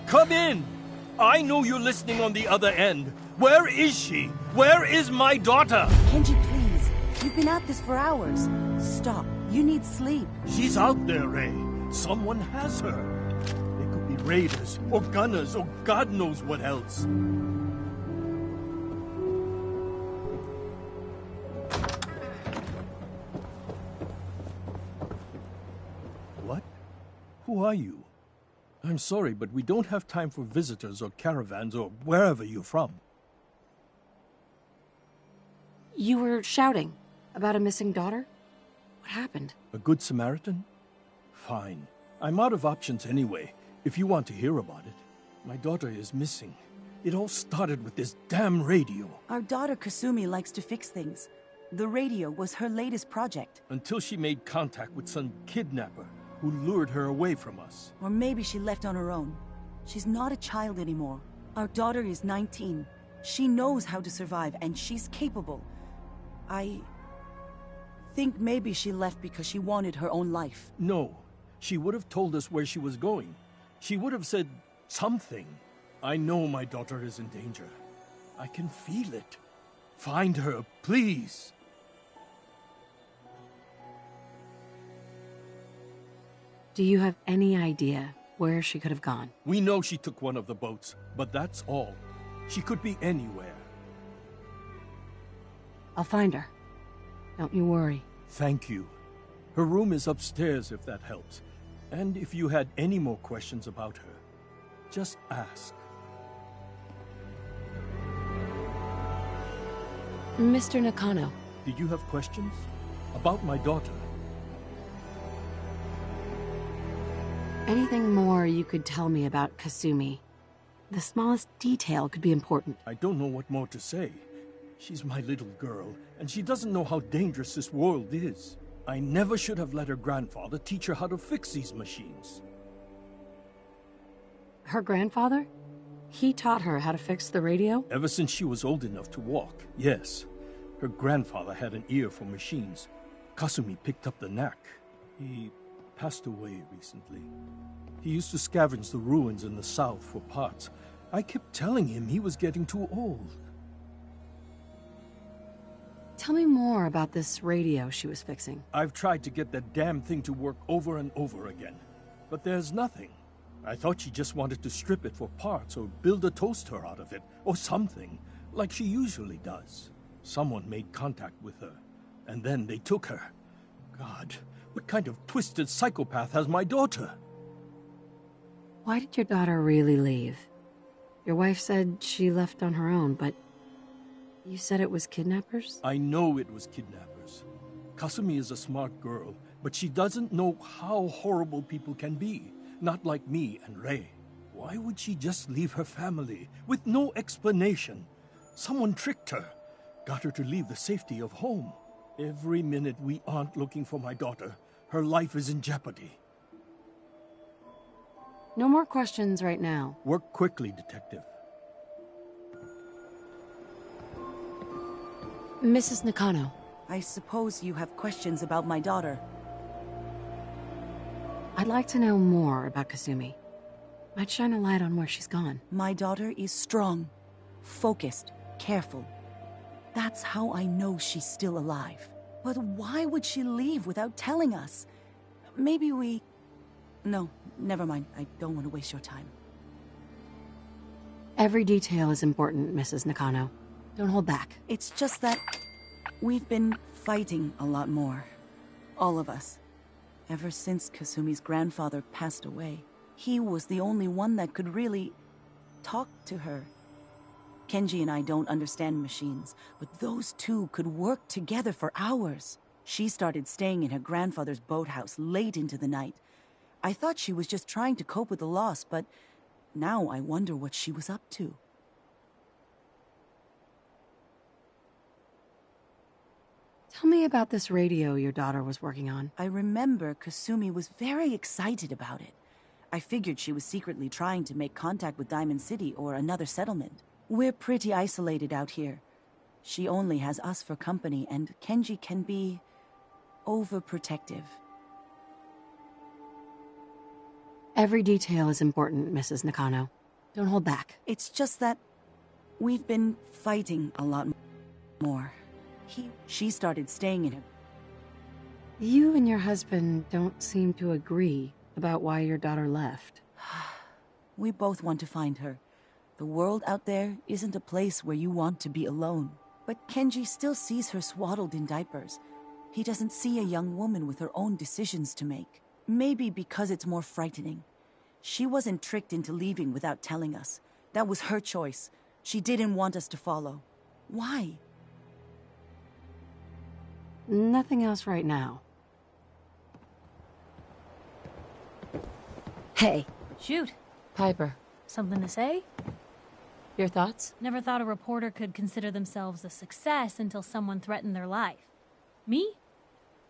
Come in! I know you're listening on the other end. Where is she? Where is my daughter? Kenji, please. You've been at this for hours. Stop. You need sleep. She's out there, Ray. Someone has her. They could be raiders, or gunners, or God knows what else. What? Who are you? I'm sorry, but we don't have time for visitors or caravans or wherever you're from. You were shouting about a missing daughter? What happened? A good Samaritan? Fine. I'm out of options anyway, if you want to hear about it. My daughter is missing. It all started with this damn radio. Our daughter Kasumi likes to fix things. The radio was her latest project. Until she made contact with some kidnapper who lured her away from us. Or maybe she left on her own. She's not a child anymore. Our daughter is 19. She knows how to survive, and she's capable. I think maybe she left because she wanted her own life. No. She would have told us where she was going. She would have said something. I know my daughter is in danger. I can feel it. Find her, please. Do you have any idea where she could have gone? We know she took one of the boats, but that's all. She could be anywhere. I'll find her. Don't you worry. Thank you. Her room is upstairs, if that helps. And if you had any more questions about her, just ask. Mr. Nakano. Did you have questions? About my daughter? Anything more you could tell me about Kasumi? The smallest detail could be important. I don't know what more to say. She's my little girl, and she doesn't know how dangerous this world is. I never should have let her grandfather teach her how to fix these machines. Her grandfather? He taught her how to fix the radio? Ever since she was old enough to walk, yes. Her grandfather had an ear for machines. Kasumi picked up the knack. He passed away recently. He used to scavenge the ruins in the south for parts. I kept telling him he was getting too old. Tell me more about this radio she was fixing. I've tried to get that damn thing to work over and over again, but there's nothing. I thought she just wanted to strip it for parts or build a toaster out of it, or something, like she usually does. Someone made contact with her, and then they took her. God, what kind of twisted psychopath has my daughter? Why did your daughter really leave? Your wife said she left on her own, but you said it was kidnappers? I know it was kidnappers. Kasumi is a smart girl, but she doesn't know how horrible people can be. Not like me and Ray. Why would she just leave her family with no explanation? Someone tricked her, got her to leave the safety of home. Every minute we aren't looking for my daughter, her life is in jeopardy. No more questions right now. Work quickly, Detective. Mrs. Nakano. I suppose you have questions about my daughter. I'd like to know more about Kasumi. Might shine a light on where she's gone. My daughter is strong, focused, careful. That's how I know she's still alive. But why would she leave without telling us? Maybe we... No, never mind. I don't want to waste your time. Every detail is important, Mrs. Nakano. Don't hold back. It's just that we've been fighting a lot more. All of us. Ever since Kasumi's grandfather passed away. He was the only one that could really talk to her. Kenji and I don't understand machines, but those two could work together for hours. She started staying in her grandfather's boathouse late into the night. I thought she was just trying to cope with the loss, but now I wonder what she was up to. Tell me about this radio your daughter was working on. I remember Kasumi was very excited about it. I figured she was secretly trying to make contact with Diamond City or another settlement. We're pretty isolated out here. She only has us for company, and Kenji can be overprotective. Every detail is important, Mrs. Nakano. Don't hold back. It's just that we've been fighting a lot more. She started staying in him. You and your husband don't seem to agree about why your daughter left. We both want to find her. The world out there isn't a place where you want to be alone. But Kenji still sees her swaddled in diapers. He doesn't see a young woman with her own decisions to make. Maybe because it's more frightening. She wasn't tricked into leaving without telling us. That was her choice. She didn't want us to follow. Why? Nothing else right now. Hey. Shoot. Piper. Something to say? Your thoughts? Never thought a reporter could consider themselves a success until someone threatened their life. Me?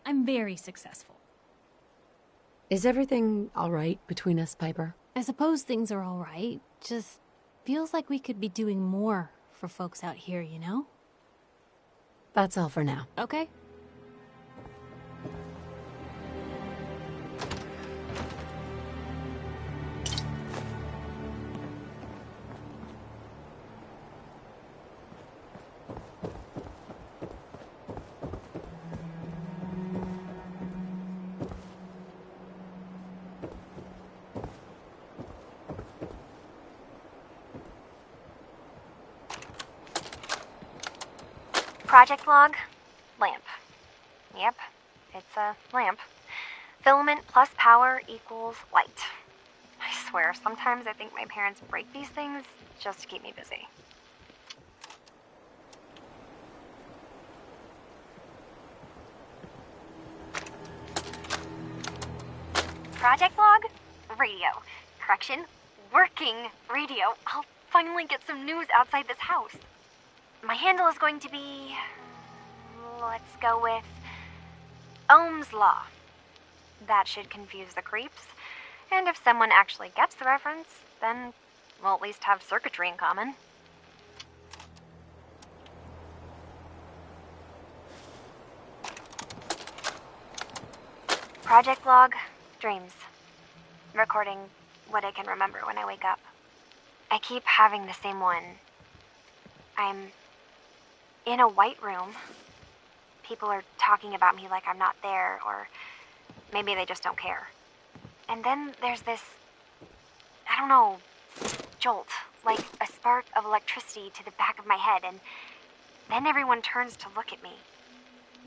I'm very successful. Is everything all right between us, Piper? I suppose things are all right. Just feels like we could be doing more for folks out here, you know? That's all for now. Okay. Project log, lamp. Yep, it's a lamp. Filament plus power equals light. I swear, sometimes I think my parents break these things just to keep me busy. Project log, radio. Correction, working radio. I'll finally get some news outside this house. My handle is going to be, let's go with Ohm's Law. That should confuse the creeps. And if someone actually gets the reference, then we'll at least have circuitry in common. Project log, dreams. Recording what I can remember when I wake up. I keep having the same one. I'm in a white room. People are talking about me like I'm not there, or maybe they just don't care. And then there's this, I don't know, jolt, like a spark of electricity to the back of my head, and then everyone turns to look at me.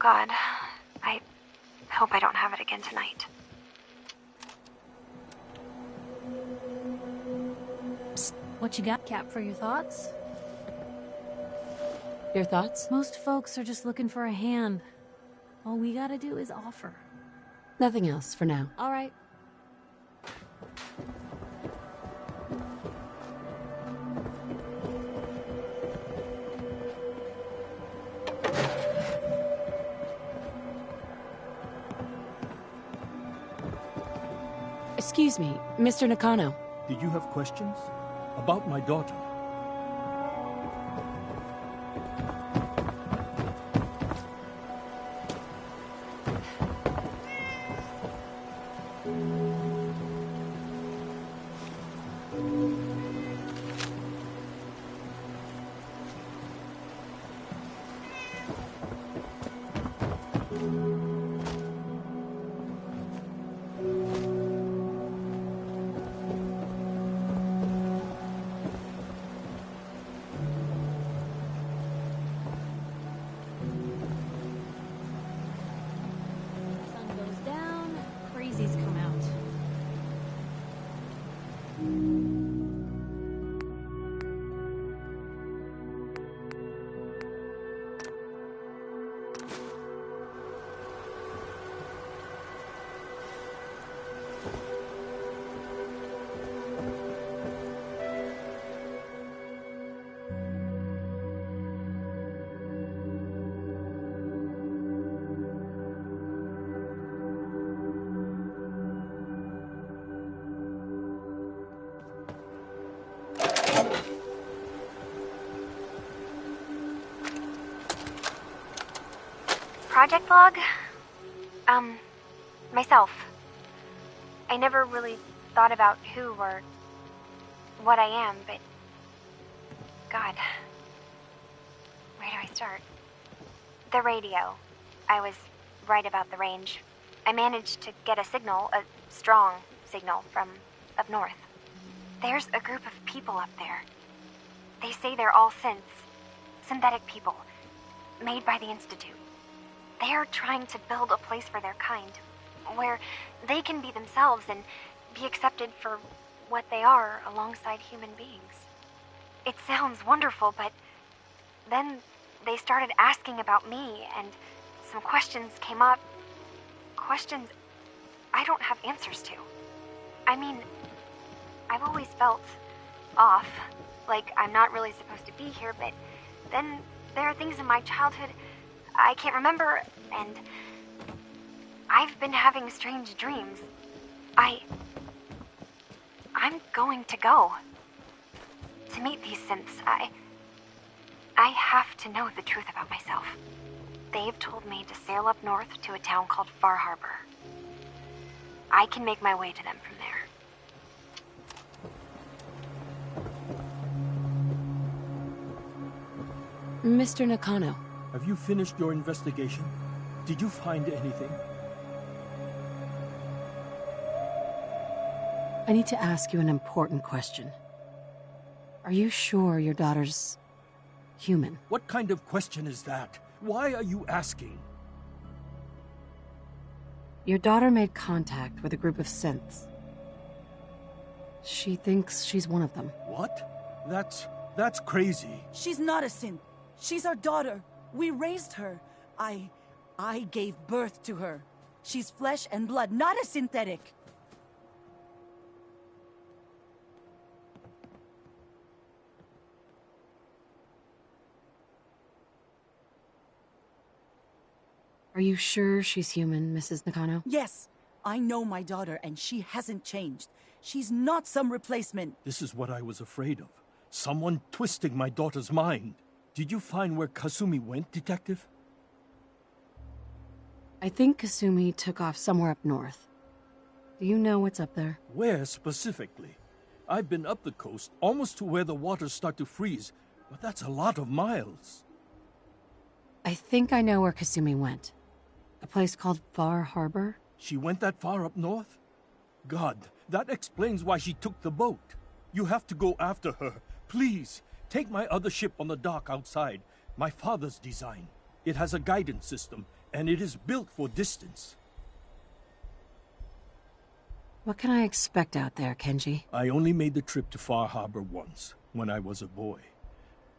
God, I hope I don't have it again tonight. Psst, what you got, Cap, for your thoughts? Your thoughts? Most folks are just looking for a hand. All we gotta do is offer. Nothing else for now. All right. Excuse me, Mr. Nakano. Did you have questions? About my daughter? Project log? Myself. I never really thought about who or what I am, but... God. Where do I start? The radio. I was right about the range. I managed to get a signal, a strong signal, from up north. There's a group of people up there. They say they're all synths. Synthetic people. Made by the Institute. They're trying to build a place for their kind, where they can be themselves and be accepted for what they are alongside human beings. It sounds wonderful, but then they started asking about me, and some questions came up. Questions I don't have answers to. I mean, I've always felt off, like I'm not really supposed to be here, but then there are things in my childhood I can't remember, and I've been having strange dreams. I'm going to go. To meet these synths, I have to know the truth about myself. They've told me to sail up north to a town called Far Harbor. I can make my way to them from there. Mr. Nakano. Have you finished your investigation? Did you find anything? I need to ask you an important question. Are you sure your daughter's human? What kind of question is that? Why are you asking? Your daughter made contact with a group of synths. She thinks she's one of them. What? That's crazy. She's not a synth. She's our daughter. We raised her. I gave birth to her. She's flesh and blood, not a synthetic. Are you sure she's human, Mrs. Nakano? Yes. I know my daughter, and she hasn't changed. She's not some replacement. This is what I was afraid of. Someone twisting my daughter's mind. Did you find where Kasumi went, Detective? I think Kasumi took off somewhere up north. Do you know what's up there? Where specifically? I've been up the coast, almost to where the waters start to freeze, but that's a lot of miles. I think I know where Kasumi went. A place called Far Harbor? She went that far up north? God, that explains why she took the boat. You have to go after her. Please, take my other ship on the dock outside. My father's design. It has a guidance system, and it is built for distance. What can I expect out there, Kenji? I only made the trip to Far Harbor once, when I was a boy.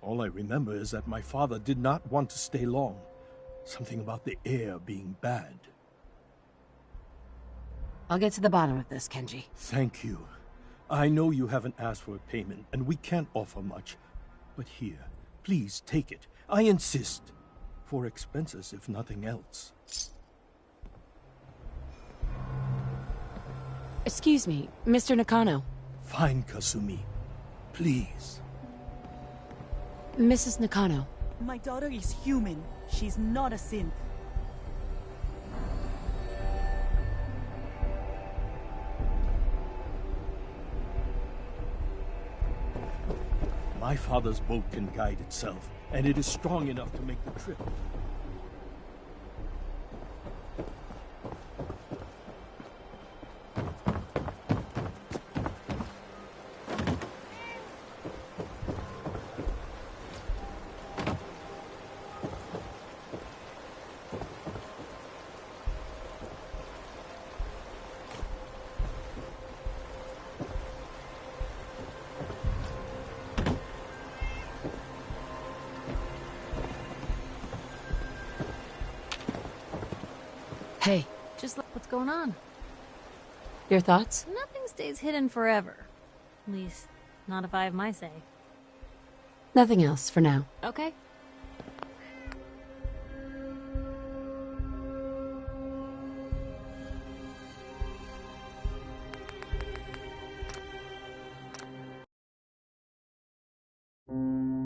All I remember is that my father did not want to stay long. Something about the air being bad. I'll get to the bottom of this, Kenji. Thank you. I know you haven't asked for a payment, and we can't offer much. But here, please take it. I insist. For expenses, if nothing else. Excuse me, Mr. Nakano. Fine, Kasumi. Please. Mrs. Nakano. My daughter is human. She's not a synth. My father's boat can guide itself, and it is strong enough to make the trip. Hey. Just like what's going on? Your thoughts? Nothing stays hidden forever. At least, not if I have my say. Nothing else for now. Okay.